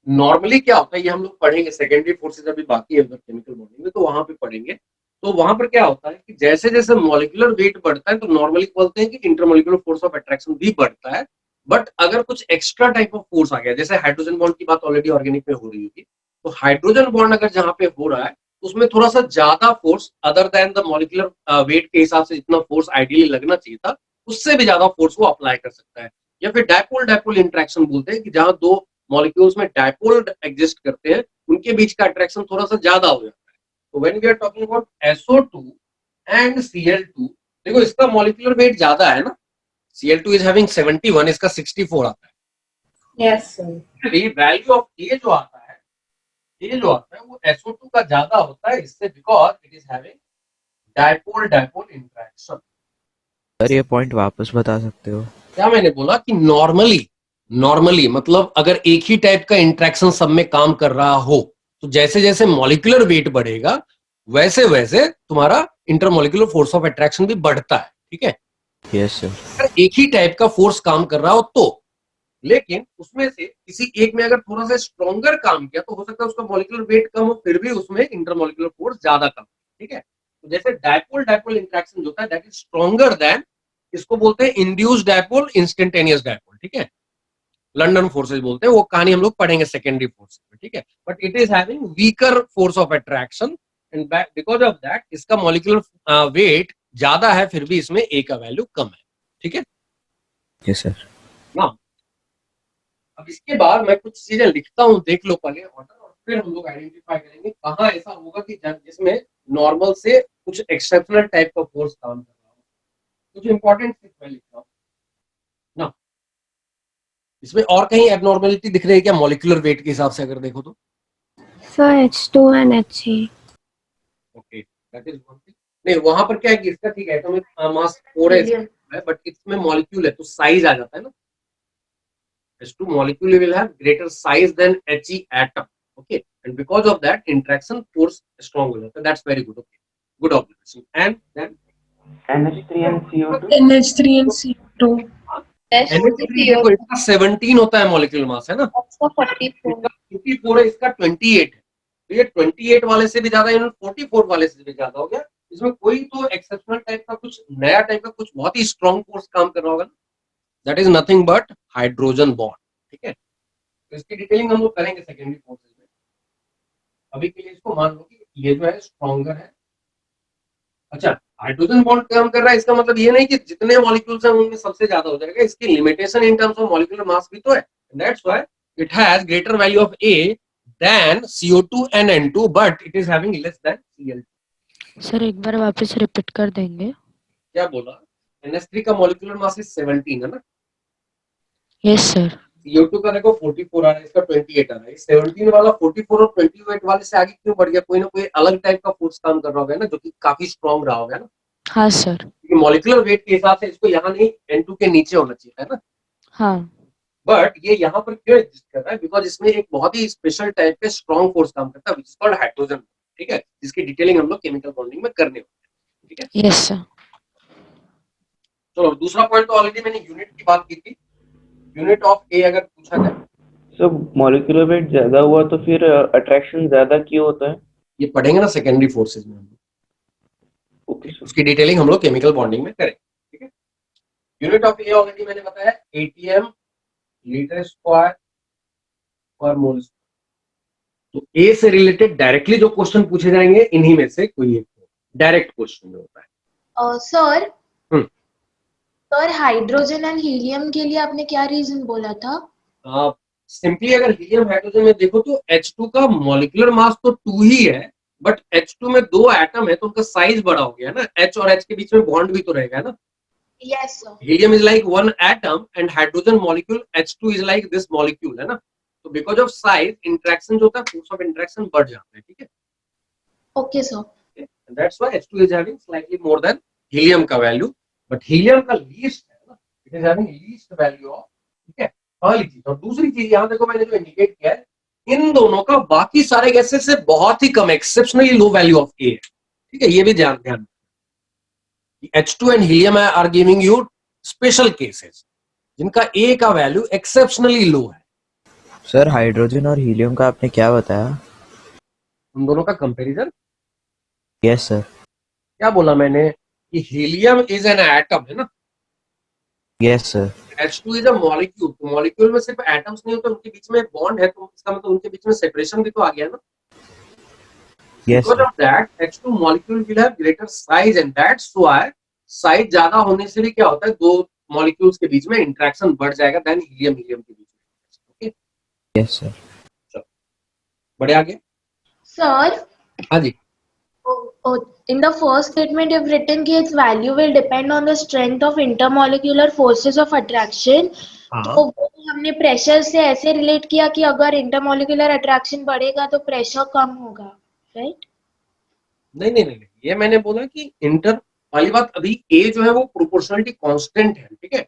नॉर्मली क्या होता है, ये हम लोग पढ़ेंगे सेकेंडरी फोर्सेस अभी बाकी है उधर केमिकल बॉन्डिंग में, तो वहां पे पढ़ेंगे. तो वहां पर क्या होता है कि जैसे जैसे मॉलिक्यूलर वेट बढ़ता है तो नॉर्मली बोलते हैं कि इंटरमॉलिक्यूलर फोर्स ऑफ अट्रैक्शन भी बढ़ता है. बट अगर कुछ एक्स्ट्रा टाइप ऑफ फोर्स आ गया, जैसे हाइड्रोजन बॉन्ड की बात ऑलरेडी ऑर्गेनिक में हो रही होगी, तो हाइड्रोजन बॉन्ड अगर जहां पे हो रहा है उसमें थोड़ा सा ज्यादा force other than the molecular weight के हिसाब से जितना फोर्स आइडियली लगना चाहिए था उससे भी ज्यादा फोर्स वो अप्लाई कर सकता है. या फिर डायपोल डायपोल इंटरेक्शन बोलते हैं कि जहां दो मॉलिक्यूल्स में डायपोल एग्जिस्ट करते हैं उनके बीच का अट्रैक्शन थोड़ा सा ज्यादा हो जाता है. तो when we are talking about SO2 and Cl2, देखो इसका मॉलिक्यूलर वेट ज्यादा है ना, Cl2 is having 71, इसका 64 आता है। Yes sir. Value of A जो आता है, ये जो आता है वो SO2 का ज्यादा होता है इससे, because it is having dipole dipole interaction. Sir ये पॉइंट वापस बता सकते हो? क्या मैंने बोला कि नॉर्मली मतलब अगर एक ही टाइप का इंटरेक्शन सब में काम कर रहा हो तो जैसे जैसे मॉलिक्यूलर वेट बढ़ेगा वैसे वैसे तुम्हारा इंटरमॉलिक्यूलर फोर्स ऑफ अट्रैक्शन भी बढ़ता है, ठीक है। Yes sir. अगर एक ही टाइप का फोर्स काम कर रहा हो तो, लेकिन उसमें से किसी एक में अगर थोड़ा सा स्ट्रॉन्गर काम किया तो हो सकता है उसका मॉलिक्यूलर वेट कम हो फिर भी उसमें इंटरमॉलिक्यूलर फोर्स ज्यादा कम, ठीक है। तो जैसे डायपोल डायपोल इंटरेक्शन जो होता है दैट इज स्ट्रॉन्गर देन, इसको बोलते हैं इंड्यूस्ड डायपोल, इंस्टेंटेनियस डायपोल, ठीक है। लंडन फोर्सेज बोलते हैं, वो कहानी हम लोग पढ़ेंगे सेकेंडरी फोर्सेज में, ठीक है। But it is having weaker force of attraction and because of that इसका मॉलिक्यूलर वेट ज्यादा है फिर भी इसमें ए का वैल्यू कम है, ठीक है। Yes sir. ना अब इसके बाद मैं कुछ चीजें लिखता हूँ, देख लो पहले ऑर्डर, और फिर हम लोग आइडेंटिफाई करेंगे कहाँ ऐसा होगा कि जिसमें नॉर्मल से कुछ एक्सेप्शनल टाइप का फोर्स काम कर रहा हो। कुछ इंपॉर्टेंट चीज मैं लिखता हूँ ना, इसमें और कहीं एबनॉर्मलिटी दिख रही है क्या मॉलिक्यूलर वेट के हिसाब से अगर देखो तो? Sir H2 and He. Okay that is one thing. नहीं वहां पर क्या है कि इसका ठीक है एटॉमिक मास 4 है बट इसमें मॉलिक्यूल है तो साइज आ जाता है ना, H2 molecule will have greater size than He atom, okay, and because of that interaction force strong हो जाता है, that's very good, okay, good observation। And then NH3 and CO2। NH3 and CO2। NH3 देखो इसका 17 होता है मॉलिक्यूलर मास, है ना, इसका 44 इसका 54 है, इसका 28 है, तो ये 28 वाले से भी ज्यादा, यानी 44 वाले से भी ज्यादा हो गया। इसमें कोई तो एक्सेप्शनल टाइप का कुछ नया टाइप का कुछ बहुत ही स्ट्रॉन्ग फोर्स काम कर रहा होगा ना, that is nothing but hydrogen bond, ठीक है। तो इसकी डिटेलिंग हम लोग करेंगे सेकेंडरी फोर्सेज में। अभी के लिए इसको मान लो कि ये जो है स्ट्रॉन्गर है। अच्छा हाइड्रोजन बॉन्ड काम कर रहा है, इसका मतलब ये नहीं कि जितने मॉलिक्यूल्स हैं उनमें सबसे ज्यादा हो जाएगा, इसकी limitation in terms of molecular mass भी तो है, that's why it has greater value of A than CO2 and N2 but it is having less than Cl2। Sir एक बार वापस रिपीट कर देंगे? क्या बोला? NH3 का मॉलिक्यूलर मास इज 17 है ना। Yes sir. CO2 का देखो 44 आ रहा है, इसका 28 आ रहा है, 17 वाला 44 और 28 वाले से आगे क्यों बढ़ गया? कोई ना कोई अलग टाइप का फोर्स काम कर रहा होगा ना जो कि काफी स्ट्रॉन्ग रहा होगा ना। हाँ सर। क्योंकि मॉलिक्यूलर वेट के हिसाब से इसको यहाँ नहीं N2 के नीचे होना चाहिए, है ना। हाँ बट ये यहाँ पर क्यों एग्जिस्ट कर रहा है? बिकॉज इसमें एक बहुत ही स्पेशल टाइप के स्ट्रॉन्ग फोर्स काम करता है, व्हिच इज कॉल्ड हाइड्रोजन, ठीक है, जिसकी डिटेलिंग हम लोग केमिकल बॉन्डिंग में करने वाले हैं, ठीक है। Yes sir. चलो दूसरा पॉइंट तो ऑलरेडी मैंने यूनिट की बात की थी, यूनिट ऑफ ए अगर पूछा जाए। सो मॉलिक्यूलर वेट ज्यादा हुआ तो फिर अट्रैक्शन ज्यादा क्यों होता है? ये पढ़ेंगे ना सेकेंडरी फोर्सेज में हम लोग, ओके सर। उसकी डिटेलिंग हम लोग केमिकल बॉन्डिंग में करेंगे, ठीक है। यूनिट ऑफ ए ऑलरेडी मैंने बताया ATM लीटर स्क्वायर पर मोल। तो ए से रिलेटेड डायरेक्टली जो क्वेश्चन पूछे जाएंगे इन्हीं में से कोई एक डायरेक्ट क्वेश्चन में होता है। Sir sir hydrogen and helium के लिए आपने क्या रीजन बोला था? सिंपली अगर हीलियम हाइड्रोजन में देखो तो H2 का मॉलिक्यूलर मास तो 2 ही है, बट H2 में 2 एटम है तो उनका साइज बड़ा हो गया ना, H और H के बीच में बॉन्ड भी तो रहेगा ना। Yes sir. Helium is like 1 atom and hydrogen molecule H2 is like this molecule, है ना। तो बिकॉज ऑफ साइज इंटरेक्शन जो होता है फोर्स ऑफ इंटरेक्शन बढ़ जाता है, ठीक है। Okay sir. That's why H2 is having slightly more than helium का वैल्यू, बट हीलियम का लीस्ट है ना, it is having least value of, ठीक है, पहली चीज। और दूसरी चीज यहाँ देखो मैंने जो इंडिकेट किया है, इन दोनों का बाकी सारे गैसेस से बहुत ही कम, exceptionally low value of A है, ठीक है। ये भी ध्यान H2 and helium are giving you special cases जिनका ए का वैल्यू एक्सेप्शनली लो है। सर हाइड्रोजन और हीलियम का आपने क्या बताया? उन दोनों का कंपैरिजन। Yes sir. क्या बोला मैंने कि हीलियम इज एन एटम, है ना। Yes sir. H2 is a molecule, तो मॉलिक्यूल में सिर्फ एटम्स नहीं होते, उनके बीच में बॉन्ड है, तो इसका मतलब उनके बीच में सेपरेशन भी तो आ गया ना। Yes Because of that, H2 molecule will have greater size and that's why size ज्यादा होने से भी क्या होता है, दो मॉलिक्यूल्स के बीच में इंटरेक्शन बढ़ जाएगा देन हीलियम हीलियम के बीच में, ओके। Yes sir. चलो बढ़े आगे। सर हाँ जी। In the first statement, you've written कि its value will depend on the strength of intermolecular forces of attraction. हाँ तो वो हमने प्रेशर से ऐसे रिलेट किया कि अगर इंटरमोलिकुलर अट्रैक्शन बढ़ेगा तो प्रेशर कम होगा, राइट? नहीं नहीं नहीं नहीं, ये मैंने बोला कि इंटर वाली बात, अभी ए जो है वो प्रोपोर्शनलिटी कांस्टेंट है, ठीक है,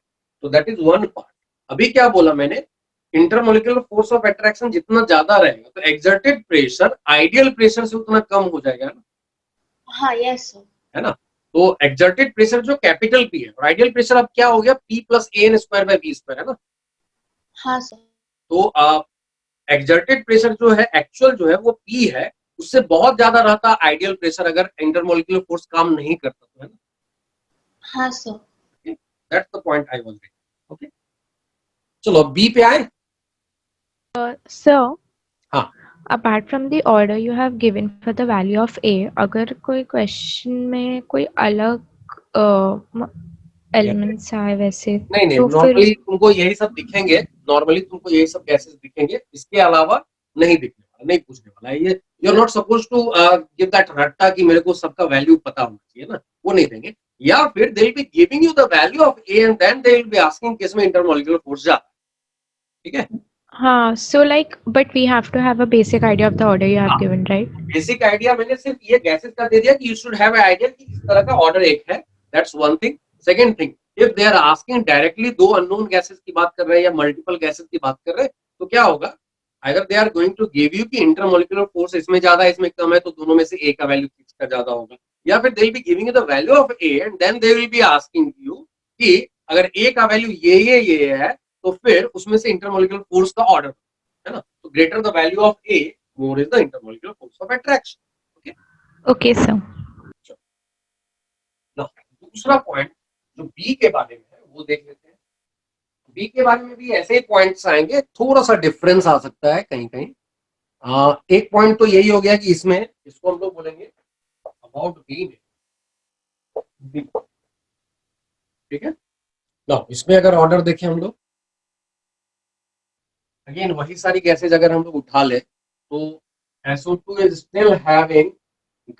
तो दैट इज वन पार्ट। अभी क्या बोला मैंने, इंटरमोलिकुलर फोर्स ऑफ अट्रैक्शन जितना ज्यादा रहेगा तो एक्सर्टेड प्रेशर आइडियल प्रेशर से उतना कम हो जाएगा ना, हाँ, यस सर। है ना। तो एक्सर्टेड प्रेशर जो कैपिटल पी है और आइडियल प्रेशर अब क्या हो गया, P plus A N square by B square, है ना। हाँ सर। तो एक्सर्टेड प्रेशर जो है एक्चुअल जो है वो पी है, उससे बहुत ज्यादा रहता आइडियल प्रेशर अगर इंटरमोलिकुलर फोर्स काम नहीं करता तो, है ना। हाँ sir. That's the point I was making. Okay, चलो बी पे आए। सर, हाँ, apart from the order you have given for the value of a, अगर कोई क्वेश्चन में कोई अलग एलिमेंट्स आए वैसे, नहीं नहीं, तो फिर नॉर्मली तुमको यही सब दिखेंगे, नॉर्मली तुमको यही सब गैसेस दिखेंगे, इसके अलावा नहीं दिखने वाला, नहीं पूछने वाला है ये। You are not suppose to give that रट्टा कि मेरे को सबका वैल्यू पता होना चाहिए ना, वो नहीं देंगे। या फिर they will be giving you the value of A and then they will be asking किस में इंटरमोलिकुलर फोर्स जाता है, ठीक है। हाँ, so like but we have to have a basic idea of the order you have हाँ, given, right? बेसिक आइडिया मैंने सिर्फ ये गैसेस का दे दिया कि यू शुड हैव आइडिया कि इस तरह का ऑर्डर एक है, that's one thing. Second thing, if they are asking directly दो अननोन गैसेस की बात कर रहे हैं या मल्टीपल गैसेस की बात कर रहे हैं, तो क्या होगा, अगर they are going to give you कि इंटरमोलिकुलर फोर्स इसमें ज्यादा है इसमें कम है, तो दोनों में से ए का वैल्यू किसका ज्यादा होगा। या फिर they will be giving you the value of A and then they will be asking you कि अगर ए का वैल्यू ये है तो फिर उसमें से इंटरमोलिकुलर फोर्स का ऑर्डर, है ना। तो greater the value of A more is the intermolecular force of attraction. Okay, sir. दूसरा पॉइंट जो बी के बारे में है वो देख लेते हैं। बी के बारे में भी ऐसे ही पॉइंट्स आएंगे, थोड़ा सा डिफरेंस आ सकता है कहीं कहीं। एक पॉइंट तो यही हो गया कि इसमें इसको हम लोग बोलेंगे अबाउट बी में, ठीक है ना। इसमें अगर ऑर्डर देखें हम लोग, अगेन वही सारी गैसेज अगर हम लोग उठा ले तो SO2 is still having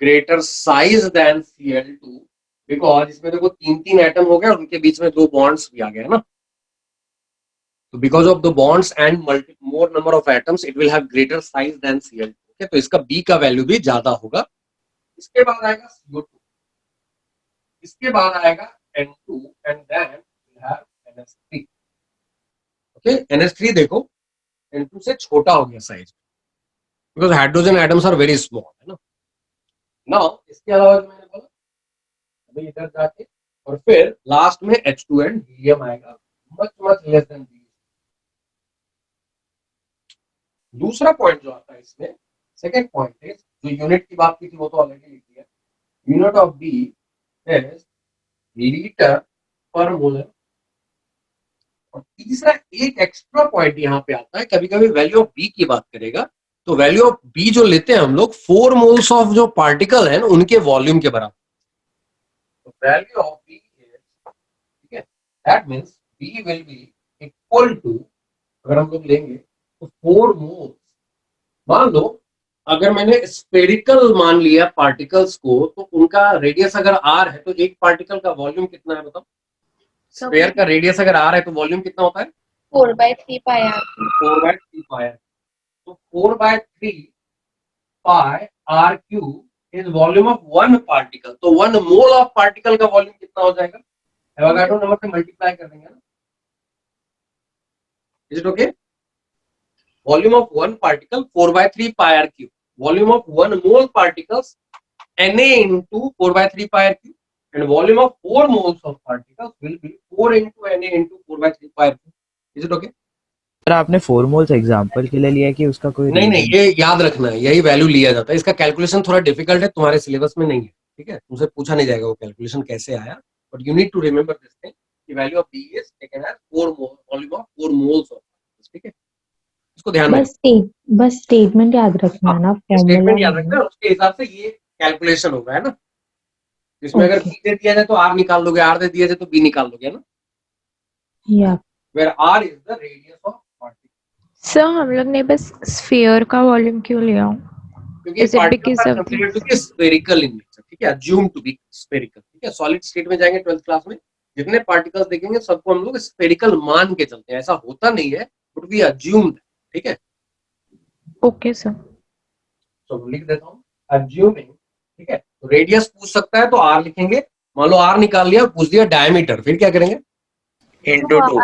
greater size than Cl2 because इसमें देखो तीन तीन एटम हो गए और उनके बीच में दो बॉन्ड्स भी आ गए, है ना। तो because of the bonds and more number of atoms it will have greater size than Cl2। Okay, तो इसका बी का वैल्यू भी ज्यादा होगा। इसके बाद आएगा CO2, इसके बाद आएगा N2 and then will have NH3। Okay, NH3 देखो N2 से छोटा हो गया साइज, because hydrogen atoms are very small, है ना। नाउ इसके अलावा जो मैंने बोला अभी इधर जाके और फिर लास्ट में H2 एंड हीलियम आएगा, much much less than B. दूसरा पॉइंट जो आता है इसमें, सेकंड पॉइंट इज, जो यूनिट की बात की थी वो तो ऑलरेडी लिख दिया, unit of B is litre per molar. और तीसरा एक एक्स्ट्रा पॉइंट यहाँ पे आता है, कभी कभी वैल्यू ऑफ बी की बात करेगा तो वैल्यू ऑफ बी जो लेते हैं हम लोग 4 मोल्स ऑफ जो पार्टिकल है उनके वॉल्यूम के बराबर। तो वैल्यू ऑफ बी इज, ठीक है, that means B will be equal to, अगर हम लोग लेंगे तो 4 मोल्स। मान लो अगर मैंने स्फेरिकल मान लिया पार्टिकल्स को, तो उनका रेडियस अगर आर है तो एक पार्टिकल का वॉल्यूम कितना है बताओ। स्फेयर का रेडियस अगर आर है तो वॉल्यूम कितना होता है 4/3 पाई आर। 4/3 पाई। तो 4/3 pi are cube is volume of one particle. तो 1 मोल ऑफ पार्टिकल का वॉल्यूम कितना हो जाएगा, एवोगाड्रो नंबर से मल्टीप्लाई कर देंगे ना। Is it okay? Volume of one particle 4/3 pi are cube, volume of 1 mole particles Na into 4/3 pi are cube, and volume of 4 moles of particles will be 4 into Na into 4/3 pi r cube. Is it okay? Sir आपने 4 मोल्स एग्जांपल के लिए लिया कि उसका कोई नहीं, ये याद रखना है, यही वैल्यू लिया जाता है। इसका कैलकुलेशन थोड़ा डिफिकल्ट है, तुम्हारे सिलेबस में नहीं है, ठीक है, तुमसे पूछा नहीं जाएगा वो कैलकुलेशन कैसे आया, but you need to remember this thing कि value of B is taken as 4 mole, volume of 4 moles of particles, ठीक है, इसको ध्यान में बस स्टेटमेंट याद रखना है ना, स्टेटमेंट याद रखना, उसके हिसाब से ये कैलकुलेशन होगा, है ना। इसमें अगर बी दे दिया जाए तो आर निकाल लोगे, आर दे दिया जाए तो बी निकाल लोगे, है ना। या where R is the radius of particle. Sir हम लोग ने बस स्फीयर का वॉल्यूम क्यों लिया? क्योंकि Is it particles because are of considered to the be spherical in nature, ठीक है, assumed to be spherical, ठीक है। सॉलिड स्टेट में जाएंगे 12th क्लास में, जितने पार्टिकल्स देखेंगे सबको हम लोग स्फेरिकल मान के चलते हैं, ऐसा होता नहीं है, बट वी अज्यूम्ड, ठीक है। okay sir तो लिख देता हूँ अज्यूमिंग, ठीक है। तो रेडियस पूछ सकता है तो आर लिखेंगे, मान लो आर निकाल लिया, पूछ दिया डायमीटर, फिर क्या करेंगे, into 2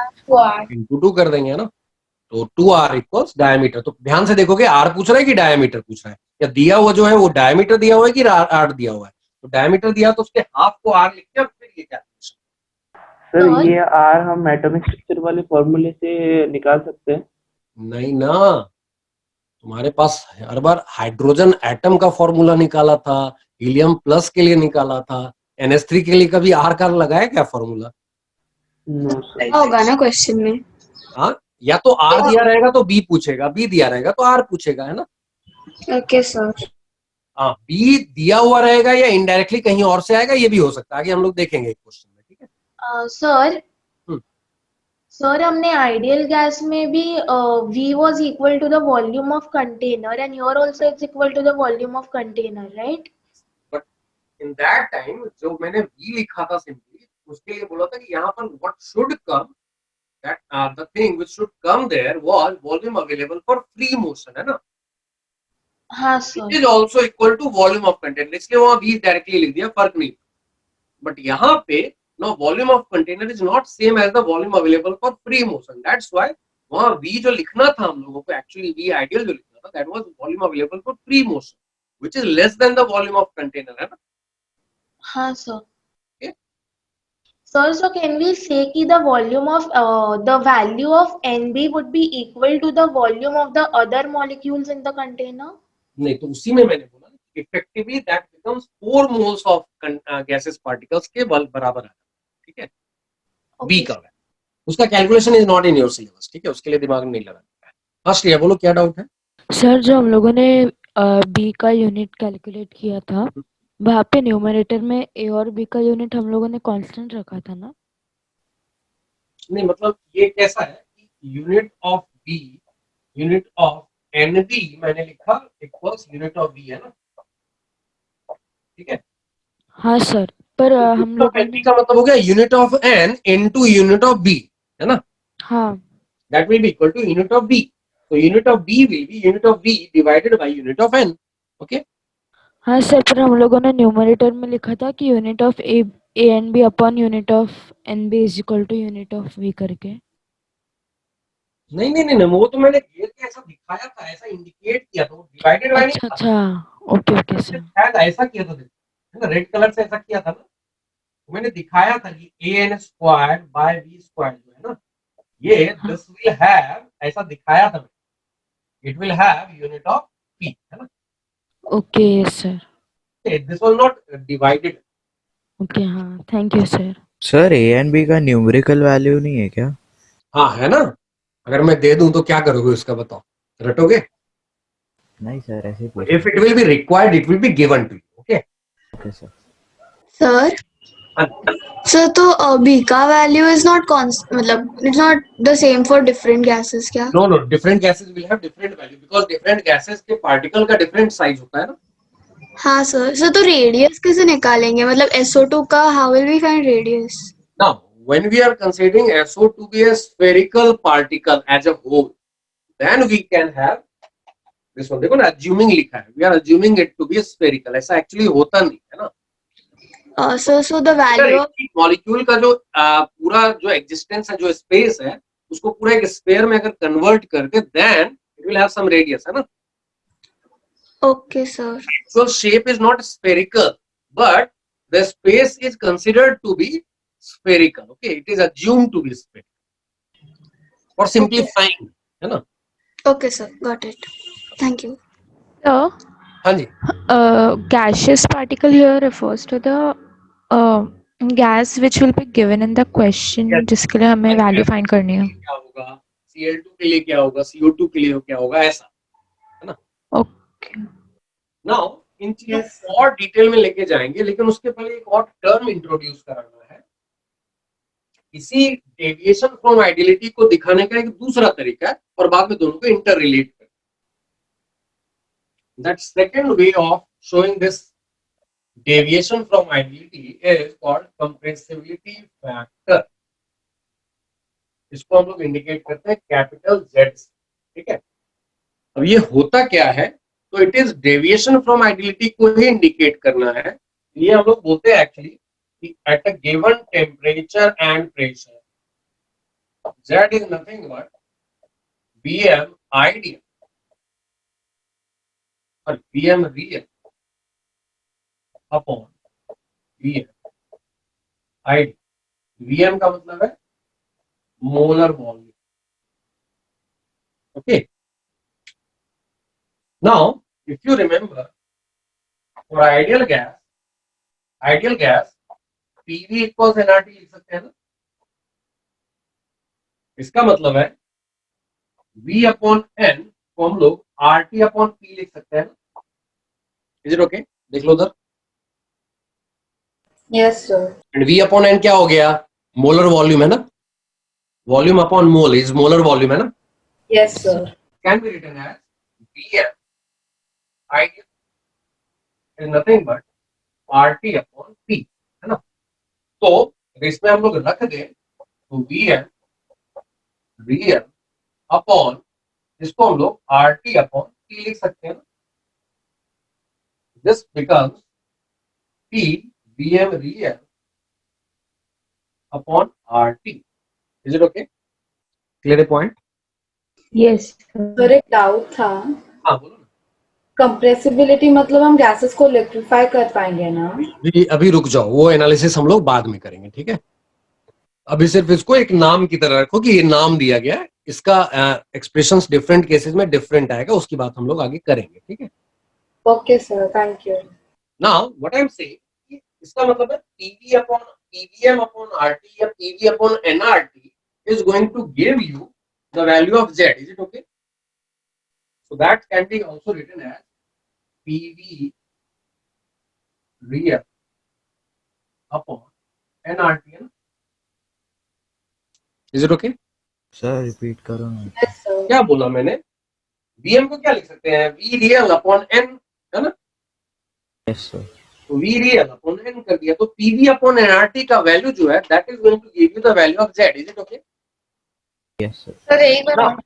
इंटू 2 कर देंगे ना, तो 2r इक्वल्स डायमीटर। तो ध्यान से देखोगे आर पूछ रहा है कि डायमीटर पूछ रहा है, या दिया हुआ जो है वो डायमीटर दिया हुआ है कि आर दिया हुआ है। तो डायमीटर दिया तो उसके हाफ को आर लिखते हैं, फिर ये क्या सर ये आर हम एटॉमिक स्ट्रक्चर वाले फॉर्मूले से निकाल सकते हैं? नहीं ना, तुम्हारे पास हर बार हाइड्रोजन एटम का फॉर्मूला निकाला था, हीलियम प्लस के लिए निकाला था, NH3 के लिए कभी आर का लगाया क्या फॉर्मूला? No sir. होगा ना क्वेश्चन में। हाँ, या तो आर दिया रहेगा तो बी पूछेगा, बी दिया रहेगा तो आर पूछेगा, है ना। Okay sir. हाँ, बी दिया हुआ रहेगा या इनडायरेक्टली कहीं और से आएगा, ये भी हो सकता है, आगे हम लोग देखेंगे एक क्वेश्चन में, ठीक है। सर हमने आइडियल गैस में भी V was equal to the volume of container and here also it's equal to the volume of container, right? But in that time जो मैंने V लिखा था सिंपली, उसके लिए बोला था कि यहाँ पर what should come, that the thing which should come there was volume available for free motion, है ना। हाँ sir. It is also equal to volume of container, इसलिए वहां V डायरेक्टली लिख दिया, फर्क नहीं। बट यहाँ पे no volume of container is not same as the volume available for free motion, that's why वहाँ V जो लिखना था हम लोगों को, actually V ideal जो लिखना था, that was volume available for free motion which is less than the volume of container, है ना। हाँ sir. Okay. Sir, so can we say कि the volume of the value of NB would be equal to the volume of the other molecules in the container? नहीं, तो उसी में मैंने बोला effectively that becomes 4 moles of gaseous particles के बराबर है, ठीक है। B का है, उसका calculation is not in your syllabus, ठीक है, उसके लिए दिमाग नहीं लगाना है। हाँ श्रेया बोलो, क्या डाउट है? सर जो हम लोगों ने बी का यूनिट कैलकुलेट किया था, वहाँ पे न्यूमरेटर में ए और बी का यूनिट हम लोगों ने कांस्टेंट रखा था ना? नहीं, मतलब ये कैसा है कि unit of B, unit of NB मैंने लिखा इक्वल्स यूनिट ऑफ बी, है ना, ठीक है। हाँ सर, पर हम लोग NB का मतलब हो गया unit of N into unit of B, है ना। हाँ, that will be equal to unit of B, तो unit of B will be unit of B divided by unit of N, okay. हाँ सर, पर हम लोगों ने न्यूमरेटर में लिखा था कि unit of A N B upon unit of N B is equal to unit of V करके। नहीं नहीं नहीं, वो तो मैंने घेर के ऐसा दिखाया था, ऐसा इंडिकेट किया था, डिवाइडेड बाय अच्छा अच्छा, ओके ओके सर। शायद ऐसा किया था, है ना, रेड कलर से ऐसा किया था ना, तो मैंने दिखाया था कि an squared by v squared जो है ना, ये दिस विल हैव, ऐसा दिखाया था, it will have unit of p, है ना। Okay sir. This was not divided. Okay, हाँ, thank you sir. Sir A and B का न्यूमेरिकल वैल्यू नहीं है क्या? हाँ है ना, अगर मैं दे दूं तो क्या करोगे उसका, बताओ, रटोगे? नहीं सर, ऐसे ही if it will be required it will be given to you, okay. Okay sir. Sir sir तो बी का वैल्यू इज नॉट मतलब it's not the same for different gases क्या? No no, different gases will have different value because different gases के पार्टिकल का डिफरेंट साइज होता है ना। हाँ सर। सर तो रेडियस कैसे निकालेंगे, मतलब SO2 का how will we find radius? Now, when we are considering SO to be a spherical particle as a whole, then we can have this one. देखो ना, assuming लिखा है, we are assuming it to be a spherical, ऐसा actually होता नहीं है ना। So the value of molecule का जो पूरा जो एग्जिस्टेंस है, जो स्पेस है, उसको पूरा एक स्फीयर में अगर कन्वर्ट करके then it will have some radius, है ना। okay sir. So shape is not spherical, but the space is considered to be spherical. Okay, it is assumed to be spherical for simplifying, है ना। Okay sir, got it. Thank you. So, हाँ जी, gaseous particle here refers to the gas which will be given in the question, Yes. जिसके लिए हमें वैल्यू फाइंड करनी है। क्या होगा, Cl2 के लिए क्या होगा, CO2 के लिए क्या होगा, ऐसा, है ना। ओके, नाउ इन चीजों और डिटेल में लेके जाएंगे, लेकिन उसके पहले एक और टर्म इंट्रोड्यूस कराना है। इसी डेविएशन फ्रॉम आइडियलिटी को दिखाने का एक दूसरा तरीका है, और बाद में दोनों को इंटर रिलेट कर। That second way of showing this deviation from ideality is called compressibility factor. इसको हम लोग इंडिकेट करते हैं कैपिटल Z से, ठीक है। अब ये होता क्या है, तो it is deviation from ideality को ही इंडिकेट करना है। ये हम लोग बोलते हैं एक्चुअली कि at a given temperature and pressure Z is nothing but Vm ideal और Vm real upon Vm ideal। Vm का मतलब है molar volume, okay। Now if you remember, for ideal gas PV equals nRT लिख सकते हैं ना। इसका मतलब है V अपॉन N को हम लोग RT अपॉन P लिख सकते हैं ना। Is it okay? देख लो उधर। Yes sir. And V upon N क्या हो गया? मोलर वॉल्यूम है ना। Volume upon mole is molar volume है ना। Yes sir. Can be written as Vm ideal is nothing but RT upon P, है ना। तो इसमें हम लोग रख दें तो Vm रियल अपॉन इसको हम लोग RT अपॉन P लिख सकते हैं ना। This becomes P Vm real upon RT। Is it okay? Clear point? Yes sir एक डाउट था। हाँ बोलो ना। कंप्रेसिबिलिटी मतलब हम गैसेस को लिक्विफाई कर पाएंगे ना? अभी रुक जाओ, वो एनालिसिस हम लोग बाद में करेंगे, ठीक है। अभी सिर्फ इसको एक नाम की तरह रखो कि ये नाम दिया गया है, इसका एक्सप्रेशंस डिफरेंट केसेस में डिफरेंट आएगा, उसकी बात हम लोग आगे करेंगे, ठीक है। Okay sir, thank you. Now what I am saying, इसका मतलब है PV upon PVM upon RT या PV upon nRT is going to give you the value of Z. Is it okay? So that can be also written as PV real upon nRT. Is it okay? Sir repeat करो ना। Yes sir. क्या बोला मैंने? Vm को क्या लिख सकते हैं? V real upon n, है ना? Yes sir. तो V real upon n कर दिया, तो PV upon nRT का वैल्यू जो है that is going to give you the value of Z. Is it okay? Yes sir. Sir एक बार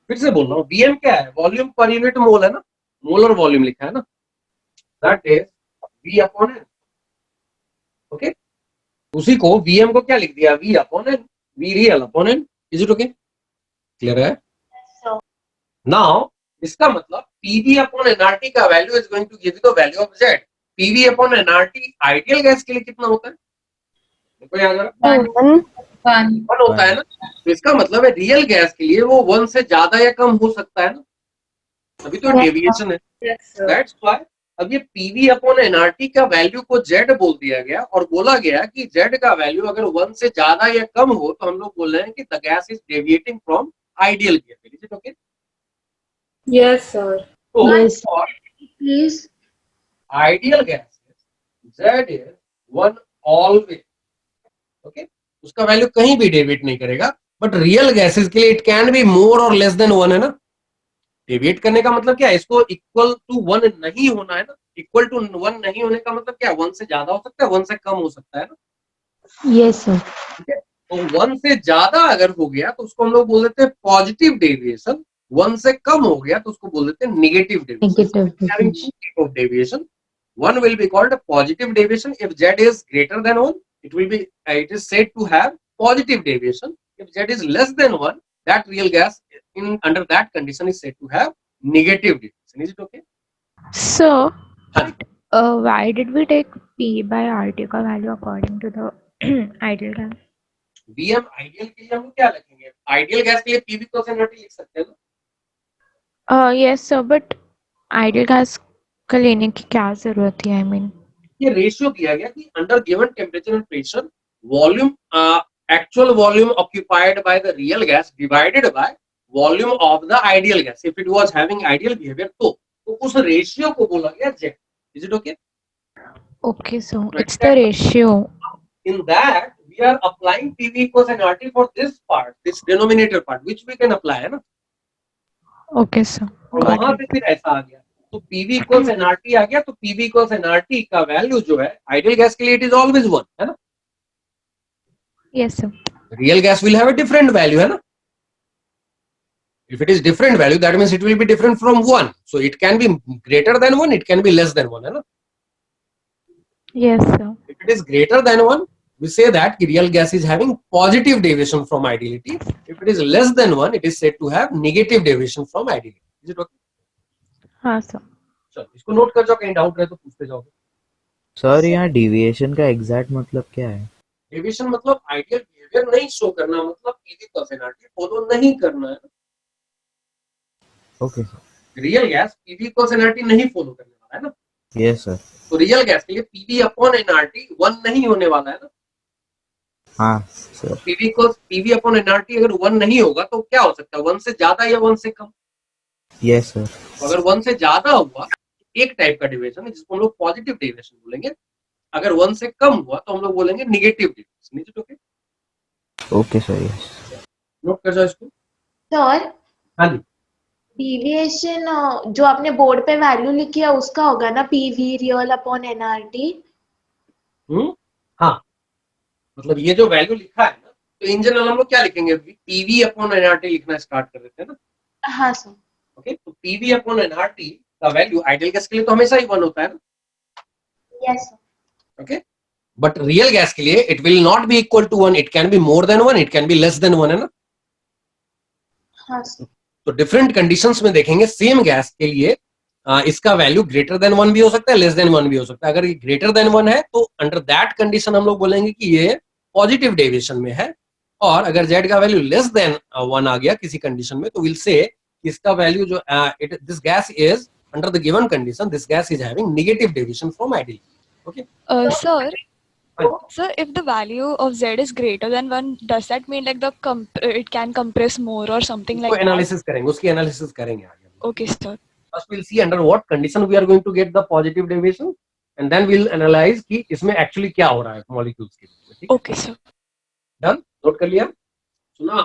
फिर से बोल रहा हूँ, Vm क्या है? वॉल्यूम पर यूनिट मोल है ना, मोलर वॉल्यूम लिखा है ना, that is V upon n, ओके। उसी को Vm को क्या लिख दिया? V upon n, V real upon n। Is it okay? Clear है? नाउ इसका मतलब PV अपॉन nRT का value is going to give you the value of Z। PV upon nRT ideal gas के लिए कितना होता है? देखो यहाँ जरा, 1 होता है ना। तो इसका मतलब है रियल गैस के लिए वो 1 से ज्यादा या कम हो सकता है ना, अभी तो डेविएशन है। दैट्स व्हाई अब ये PV अपॉन nRT का वैल्यू को Z बोल दिया गया और बोला गया कि Z का वैल्यू अगर 1 से ज्यादा या कम हो तो हम लोग बोल रहे हैं कि the gas is deviating from ideal gas. Is it okay? Yes sir. Yes. Please ideal gas Z is 1 always, okay. उसका वैल्यू कहीं भी डेविएट नहीं करेगा, बट रियल गैसेस के लिए इट कैन बी मोर और लेस देन 1, है ना। डेविएट करने का मतलब क्या है? इसको इक्वल टू 1 नहीं होना है ना। इक्वल टू 1 नहीं होने का मतलब क्या है? 1 से ज्यादा हो सकता है, 1 से कम हो सकता है ना। Yes sir. ठीक है, तो 1 से ज्यादा अगर हो गया तो उसको हम लोग बोल देते हैं पॉजिटिव डेविएशन। 1 से कम हो गया तो उसको बोल देते हैं negative deviation. One will be called a positive deviation if Z is greater than 1. It is said to have positive deviation. If Z is less than 1, that real gas under that condition is said to have negative deviation. Is it okay? So, हाँ जी। why did we take P by RT का value according to the ideal gas? Vm ideal के लिए हम लोग क्या लिखेंगे? Ideal gas के लिए PV cos nRT लिख सकते हैं ना? Yes sir, but ideal gas का लेने की क्या जरूरत है? I mean, ये रेशियो दिया गया कि under given temperature and pressure volume actual volume occupied by the real gas divided by volume of the ideal gas if it was having ideal behaviour, तो उस रेशियो को बोला गया Z। Is it okay? okay, so it's the ratio. In that we are applying PV equals nRT for this part, this denominator part, which we can apply, है ना। Okay sir, और got वहां it. पे फिर ऐसा आ गया तो पीवी इक्वल्स एनआरटी आ गया, तो पीवी इक्वल्स एनआरटी का वैल्यू जो है आइडियल गैस के लिए इट इज ऑलवेज 1, है ना. Yes, sir. Real gas will have a different value, है ना. If it is different value, that means it will be different from 1. So it can be greater than 1, it can be less than 1, है ना. Yes, sir. If it is greater than 1, we say that real gas is having positive deviation from ideality. If it is less than 1, it is said to have negative deviation from ideality. Is it okay? हाँ sir. चलो इसको नोट कर जाओ, कहीं डाउट रहे तो पूछते जाओगे. सर यहाँ डिविएशन का एग्जैक्ट मतलब क्या है? डेविएशन मतलब आइडियल बिहेवियर नहीं शो करना, मतलब पीवी पर्सनालिटी फॉलो नहीं करना है. Okay sir. Real gas PV personality नहीं फॉलो करने वाला है ना. Yes sir. तो रियल गैस के लिए पीवी अपॉन एनआरटी 1 नहीं होने वाला है ना. हाँ सर. पीवी अपॉन एनआरटी अगर 1 नहीं होगा तो क्या हो सकता है, 1 से ज्यादा या 1 से कम. Yes sir. तो अगर 1 से ज्यादा हुआ एक टाइप का डेविएशन है जिसको हम लोग पॉजिटिव डेविएशन बोलेंगे. अगर 1 से कम हुआ तो हम लोग बोलेंगे negative deviation. Is it okay? Okay sir. Yes. Note कर जाओ इसको. सर हाँ जी. डिविएशन जो आपने बोर्ड पे वैल्यू लिखी है उसका होगा ना, पीवी रियल अपॉन एनआरटी. हाँ, मतलब ये जो वैल्यू लिखा है ना, तो इन जनरल हम लोग क्या लिखेंगे, पीवी अपॉन एनआरटी लिखना स्टार्ट कर देते हैं ना. हाँ सर. ओके, तो पीवी अपॉन एनआरटी का वैल्यू आइडियल गैस के लिए तो हमेशा ही 1 होता है ना. Yes sir. Okay, but real gas के लिए it will not be equal to 1, it can be more than 1, it can be less than 1, है ना. हाँ सर. तो डिफरेंट कंडीशंस में देखेंगे सेम गैस के लिए इसका वैल्यू ग्रेटर देन 1 भी हो सकता है, लेस देन 1 भी हो सकता है. अगर ये ग्रेटर देन 1 है तो अंडर दैट कंडीशन हम लोग बोलेंगे कि ये पॉजिटिव डेविएशन में है. और अगर जेड का वैल्यू लेस देन 1 आ गया किसी कंडीशन में तो विल से इसका वैल्यू जो this gas is under the given condition, this gas is having negative deviation from ideal. Okay Sir, if the value of Z is greater than 1, does that mean like it can compress more or something like that? Analysis करेंगे, उसकी एनालिसिस करेंगे आगे. Okay, sir. First we'll see under what condition we are going to get the positive deviation, and then we'll analyze कि इसमें actually क्या हो रहा है molecules के बीच में. Okay, sir. Done? नोट कर लिया. सुना.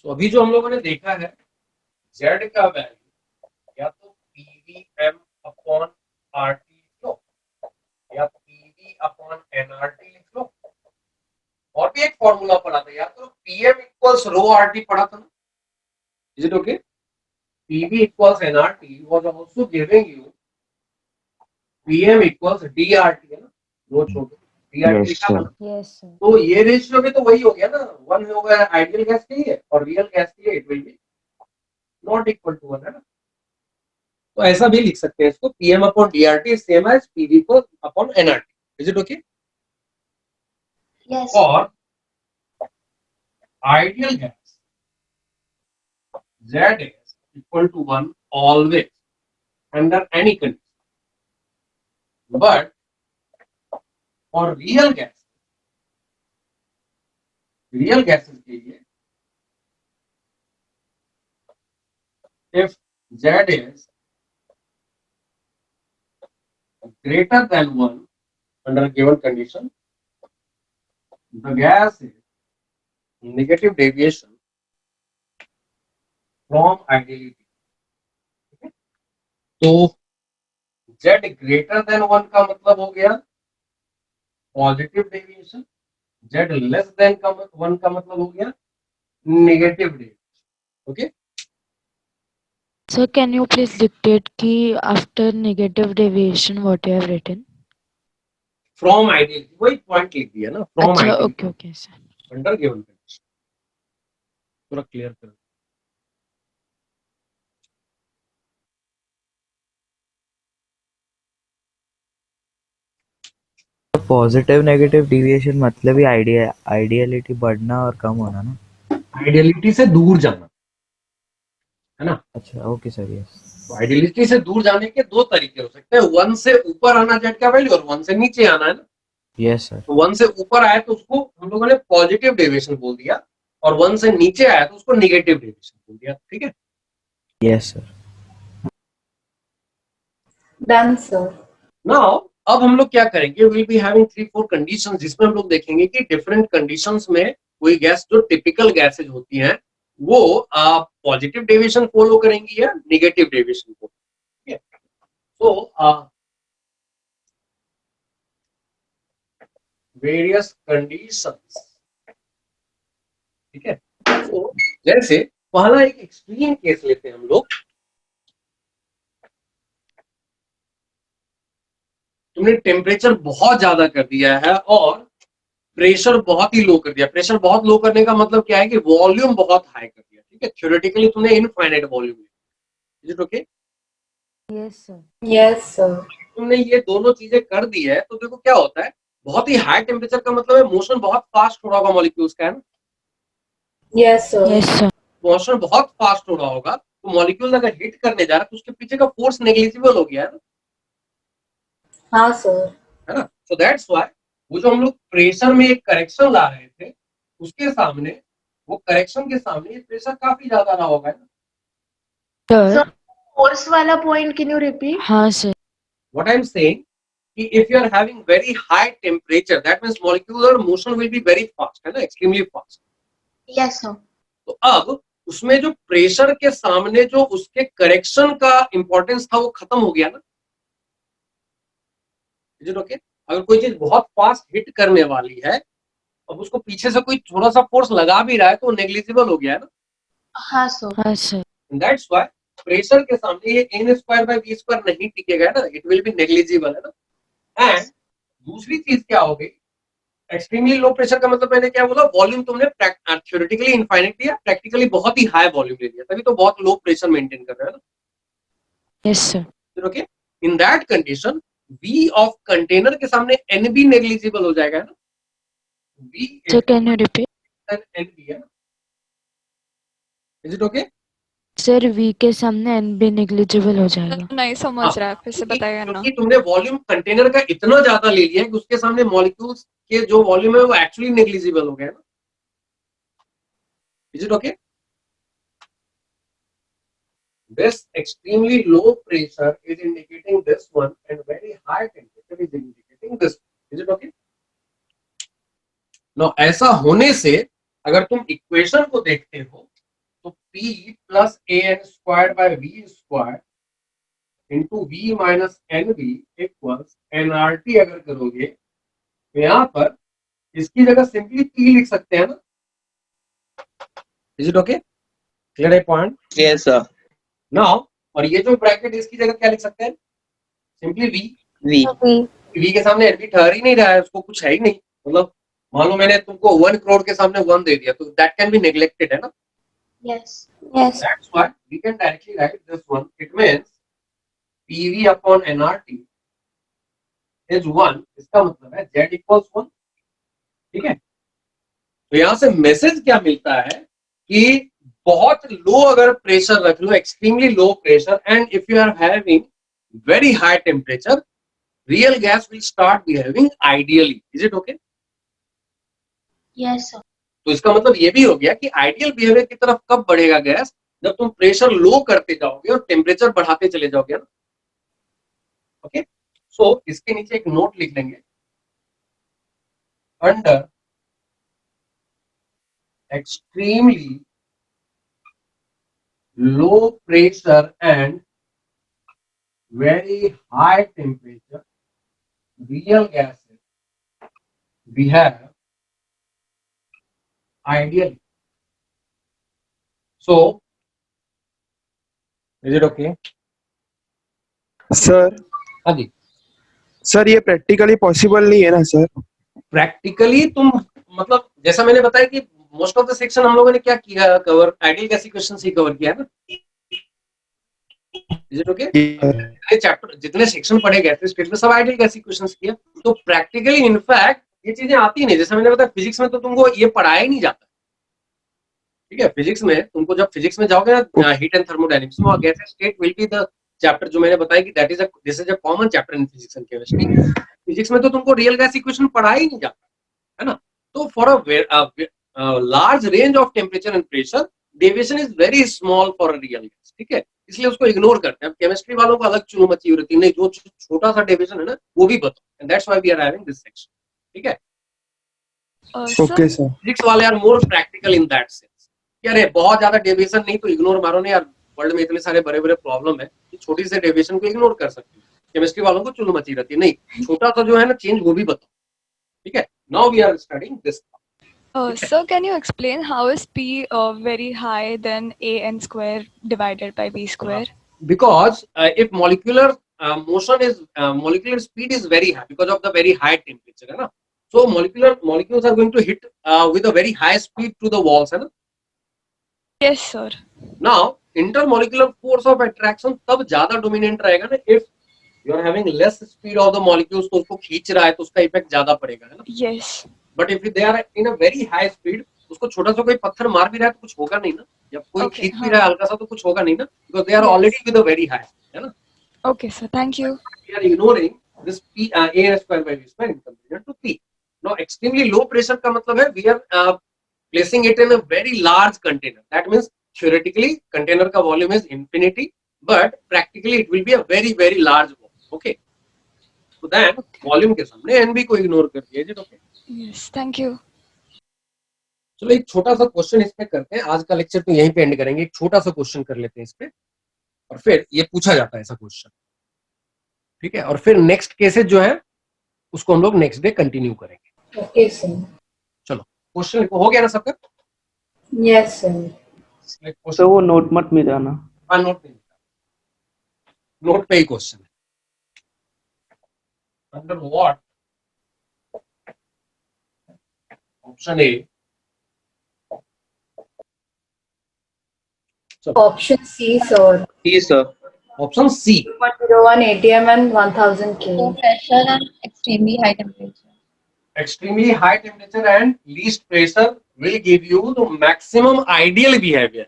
So अभी जो हम लोगों ने देखा है Z का वैल्यू या तो PVM अपॉन RT लिख लो या PV अपॉन NRT लिख लो. और भी एक फॉर्मूला पढ़ा था यार, तो PM इक्वल्स रो RT पढ़ा था ना. Is it okay? PV equals NRT was also giving you PM equals DRT, है ना. रो छोड़ो, DRT लिखा था. Yes sir. तो ये रेशियो भी तो वही हो गया ना, 1 होगा आइडियल गैस के लिए और रियल गैस के लिए it will be not equal to 1, है ना. तो ऐसा भी लिख सकते हैं इसको, PM upon DRT same as PV upon NRT. Is it okay? Yes. और ideal gas Z is equal to 1 always under any condition. But for real gases के लिए if Z is greater than 1 under a given condition, the gas is negative deviation from ideality. Okay? तो Z greater than 1 का मतलब हो गया positive deviation, Z less than 1 का मतलब हो गया negative deviation. Okay. Sir, can you please dictate कि after negative deviation what you have written? From ideality, वही पॉइंट लिख दिया ना, फ्रॉम अच्छा, ideality okay, okay, sir. Under given condition. थोड़ा क्लियर कर. पॉजिटिव नेगेटिव डिविएशन मतलब ही आइडियलिटी बढ़ना और कम होना ना. आइडियलिटी से दूर जाना, है ना. अच्छा, ओके सर. यस. तो आइडियलिटी से दूर जाने के दो तरीके हो सकते हैं. 1 से ऊपर आना जेड का वैल्यू और 1 से नीचे आना, है ना. Yes sir. तो 1 से ऊपर आया तो उसको हम लोगों ने पॉजिटिव डेविएशन बोल दिया और 1 से नीचे आया तो उसको नेगेटिव डेविएशन बोल दिया. ठीक है. Yes sir. Done sir. Now अब हम लोग क्या करेंगे, विल बी हैविंग 3-4 कंडीशंस जिसमें हम लोग देखेंगे कि डिफरेंट कंडीशंस में कोई गैस जो टिपिकल गैसेज होती हैं वो पॉजिटिव डेविएशन फॉलो करेंगी या नेगेटिव डेविएशन फॉलो, ठीक है। तो वेरियस कंडीशंस, ठीक है। तो जैसे पहला एक एक्सट्रीम केस लेते हैं हम लोग। तुमने टेम्परेचर बहुत ज्यादा कर दिया है और प्रेशर बहुत ही लो कर दिया। प्रेशर बहुत लो करने का मतलब क्या है कि वॉल्यूम बहुत हाई कर दिया, ठीक है। थ्योरेटिकली तुमने इनफाइनाइट वॉल्यूम लिया। Is it okay? Yes sir. Yes sir. तुमने ये दोनों चीजें कर दी है तो देखो क्या होता है, बहुत ही हाई टेम्परेचर का मतलब है मोशन बहुत फास्ट हो रहा होगा मॉलिक्यूल्स का, है ना। Yes sir. Yes sir. Motion बहुत फास्ट हो रहा होगा तो मॉलिक्यूल अगर हिट करने जा रहा है तो उसके पीछे का फोर्स नेग्लिजिबल हो गया है ना, हाँ सर। है ना। सो दैट्स व्हाई वो जो हम लोग प्रेशर में एक करेक्शन ला रहे थे उसके सामने, वो करेक्शन के सामने ये प्रेशर काफी ज्यादा रहा होगा, है ना। सर फोर्स वाला पॉइंट कैन यू रिपीट? हाँ सर। What I'm saying कि if you are having very high temperature, that means molecular motion will be very fast, है ना, extremely fast. Yes sir. तो अब उसमें जो प्रेशर के सामने जो उसके करेक्शन का इंपॉर्टेंस था वो खत्म हो गया ना। Is it okay? अगर कोई चीज बहुत फास्ट हिट करने वाली है, अब उसको पीछे से कोई थोड़ा सा फोर्स लगा भी रहा है तो वो नेग्लिजिबल हो गया है ना। हाँ सर। हाँ सर। दैट्स व्हाई प्रेशर के सामने ये n²/v² नहीं टिकेगा ना, इट विल बी नेग्लिजिबल, है ना। एंड दूसरी चीज क्या हो गई, एक्सट्रीमली लो प्रेशर का मतलब मैंने क्या बोला, वॉल्यूम तुमने थ्योरेटिकली इनफाइनाइट दिया, प्रैक्टिकली बहुत ही हाई वॉल्यूम ले लिया, तभी तो बहुत लो प्रेशर मेंटेन कर रहे हो ना। Yes sir. Okay, in that condition V of container के सामने N भी नेग्लिजिबल हो जाएगा, है ना। V sir can you repeat? N भी है ना। Is it okay? Sir V के सामने एन भी नेग्लिजिबल हो जाएगा। नहीं समझ रहा है, फिर से बताइएगा ना। क्योंकि तुमने वॉल्यूम कंटेनर का इतना ज्यादा ले लिया है कि उसके सामने मॉलिक्यूल्स के जो वॉल्यूम है वो एक्चुअली नेग्लिजिबल हो गया ना। Is it okay? This extremely low pressure is indicating this one and very high temperature is indicating this. Is it okay? Now ऐसा होने से अगर तुम इक्वेशन को देखते हो तो P plus AN²/V² into V minus NV equals nRT अगर करोगे तो यहाँ पर इसकी जगह सिंपली P लिख सकते हैं ना। Is it okay? Clear a point? Yes, sir. Now और ये जो ब्रैकेट इसकी जगह क्या लिख सकते हैं, सिंपली V। V के सामने एनवी ठहर ही नहीं रहा है, उसको कुछ है ही नहीं। मतलब मान लो मैंने तुमको 1 करोड़ के सामने 1 दे दिया तो दैट कैन बी नेग्लेक्टेड, है ना। Yes yes. That's why we can directly write this one, it means PV upon nRT is 1। इसका मतलब है Z इक्वल्स 1, ठीक है। तो यहां से मैसेज क्या मिलता है कि बहुत लो अगर प्रेशर रख लो, extremely low pressure, and if you are having very high temperature, real gas will start behaving ideally. Is it okay? Yes sir. तो इसका मतलब ये भी हो गया कि आइडियल बिहेवियर की तरफ कब बढ़ेगा गैस, जब तुम प्रेशर लो करते जाओगे और टेम्परेचर बढ़ाते चले जाओगे ना। ओके, सो इसके नीचे एक नोट लिख लेंगे, under extremely low pressure and very high temperature, real gases behave ideally. So, is it okay? Sir हाँ जी सर, ये प्रैक्टिकली पॉसिबल नहीं है ना सर? प्रैक्टिकली तुम मतलब जैसा मैंने बताया कि मोस्ट ऑफ द सेक्शन हम लोगों ने क्या किया, कवर आइडियल गैस इक्वेशंस ही कवर किया है ना। Is it okay? जितने चैप्टर जितने सेक्शन पढ़े गए थे स्टेट में सब आइडियल गैस इक्वेशंस किया। तो प्रैक्टिकली इनफैक्ट ये चीजें आती नहीं, जैसे मैंने बताया फिजिक्स में तो तुमको ये पढ़ाया ही नहीं जाता, ठीक है। फिजिक्स में तुमको जब फिजिक्स में जाओगे ना, हीट एंड थर्मोडायनेमिक्स में, gas state will be the chapter जो मैंने बताया कि that is this is a common chapter in physics and chemistry. Physics में तो तुमको रियल गैस इक्वेशन पढ़ाया ही नहीं जाता, है ना। तो for a large range of temperature and pressure deviation is very small for a real gas, ठीक है। इसलिए उसको इग्नोर करते हैं। अब केमिस्ट्री वालों को अलग चुनो मची रहती है, नहीं जो छोटा सा डेविएशन है ना वो भी बताओ, and that's why we are having this section, ठीक है। Okay sir. फिजिक्स वाले are more practical in that sense. अरे बहुत ज्यादा डेविएशन नहीं तो इग्नोर मारो ना यार, वर्ल्ड में इतने सारे बड़े बड़े प्रॉब्लम है कि छोटी से डेविएशन को इग्नोर कर सकते हो। केमिस्ट्री वालों को चुल्लू मची रहती है, नहीं छोटा सा जो है ना चेंज वो भी बताओ, ठीक है। Now we are studying this. So can you explain how is P very high than AN square divided by B square? Because if molecular motion is molecular speed is very high because of the very high temperature, है ना, so molecules are going to hit with a very high speed to the walls, है ना। Yes sir. Now intermolecular force of attraction तब ज्यादा dominant रहेगा ना if you are having less speed of the molecules, तो उसको खींच रहा है तो उसका इफेक्ट ज्यादा पड़ेगा, है ना। Yes. But if they are in a very high speed, उसको छोटा सा कोई पत्थर मार भी रहा है तो कुछ होगा नहीं ना, या कोई खींच भी रहा है हल्का सा तो कुछ होगा नहीं ना, because they are already with a very high, है ना। Okay sir, thank you. We are ignoring this P A square by V square in comparison to P. Now extremely low pressure का मतलब है we are placing it in a very large container. That means theoretically container का volume is infinity, but practically it will be a very very large volume. Okay. So then volume के सामने NB को ignore कर दिया जी। Okay. Yes, thank you. चलो एक छोटा सा क्वेश्चन इस पे करते हैं, आज का लेक्चर तो यहीं पे एंड करेंगे। एक छोटा सा क्वेश्चन कर लेते हैं इस पे और फिर ये पूछा जाता है ऐसा क्वेश्चन, ठीक है। और फिर नेक्स्ट केसेस जो है उसको हम लोग नेक्स्ट डे कंटिन्यू करेंगे। Okay sir. चलो क्वेश्चन हो गया ना सबका? Yes sir. तो वो नोट मत में जाना। हाँ नोट पे, नोट पे ही क्वेश्चन है। Under what option A, option C sir. C sir. Option C 101 ATM and 1000 K. Pressure and extremely high temperature. extremely high temperature and least pressure will give you the maximum ideal behavior.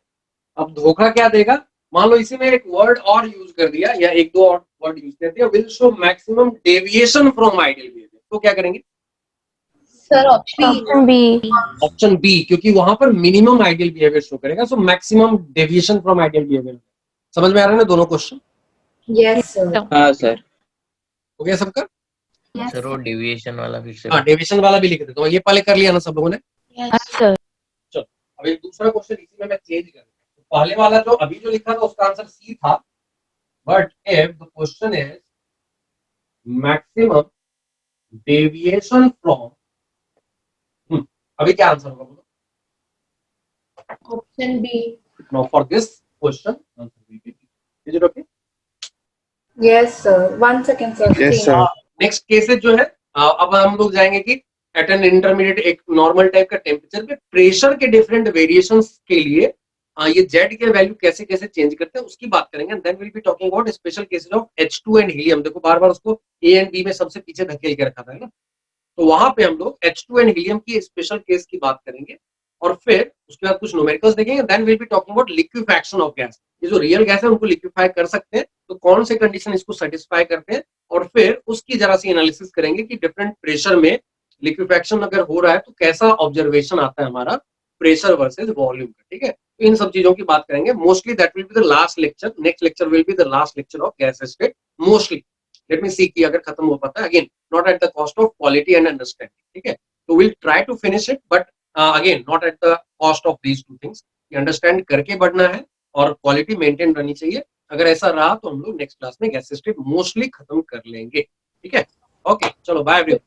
अब धोखा क्या देगा, मान लो इसी में एक वर्ड और यूज कर दिया या एक दो और वर्ड यूज कर दिया, will show maximum deviation from ideal behavior, तो क्या करेंगे sir? Option B. Option B, क्योंकि वहां पर मिनिमम आइडियल बिहेवियर शो करेगा, so maximum deviation from ideal behaviour. समझ में आ रहा है ना दोनों क्वेश्चन? Yes sir. हाँ सर। हो गया सबका? सर वो डेविएशन वाला फिर से। हाँ डेविएशन वाला भी लिख देता हूँ, ये पहले कर लिया ना सब लोगों ने? सर। चलो अब एक दूसरा क्वेश्चन इसी में मैं चेंज कर, पहले वाला जो अभी जो लिखा था उसका आंसर सी था, but if the question is maximum deviation from, अभी क्या आंसर होगा बोलो? Option B. Now for this question answer will be B. Is it okay? Yes sir. 1 second sir. Yes, sir. Next cases जो है अब हम लोग जाएंगे कि एट एन इंटरमीडिएट एक नॉर्मल टाइप का टेम्परेचर पे प्रेशर के डिफरेंट वेरिएशंस के लिए ये जेड के वैल्यू कैसे कैसे चेंज करते हैं उसकी बात करेंगे। Then will be talking about special cases of H2 and helium. देखो बार बार उसको ए एंड बी में सबसे पीछे धकेल के रखा था ना, तो वहां पे हम लोग H2 एंड हीलियम की स्पेशल केस की बात करेंगे और फिर उसके बाद कुछ न्यूमेरिकल्स देखेंगे। Then will be talking about liquefaction of gas. ये जो रियल गैस है उनको लिक्विफाई कर सकते हैं, तो कौन से कंडीशन इसको सेटिस्फाई करते हैं, और फिर उसकी जरा सी एनालिसिस करेंगे कि डिफरेंट प्रेशर में लिक्विफैक्शन अगर हो रहा है तो कैसा ऑब्जर्वेशन आता है हमारा प्रेशर वर्सेस वॉल्यूम का, ठीक है। तो इन सब चीजों की बात करेंगे। Mostly that will be the last lecture, next lecture will be the last lecture of gas state mostly. Let me see कि अगर खत्म हो पाता है, again not at the cost of quality and understanding, ठीक है। तो will try to finish it, but again not at the cost of these two things. Understand करके बढ़ना है और क्वालिटी मेंटेन रहनी चाहिए। अगर ऐसा रहा तो हम लोग नेक्स्ट क्लास में गैस स्टेट मोस्टली खत्म कर लेंगे, ठीक है। ओके चलो बाय एवरीवन।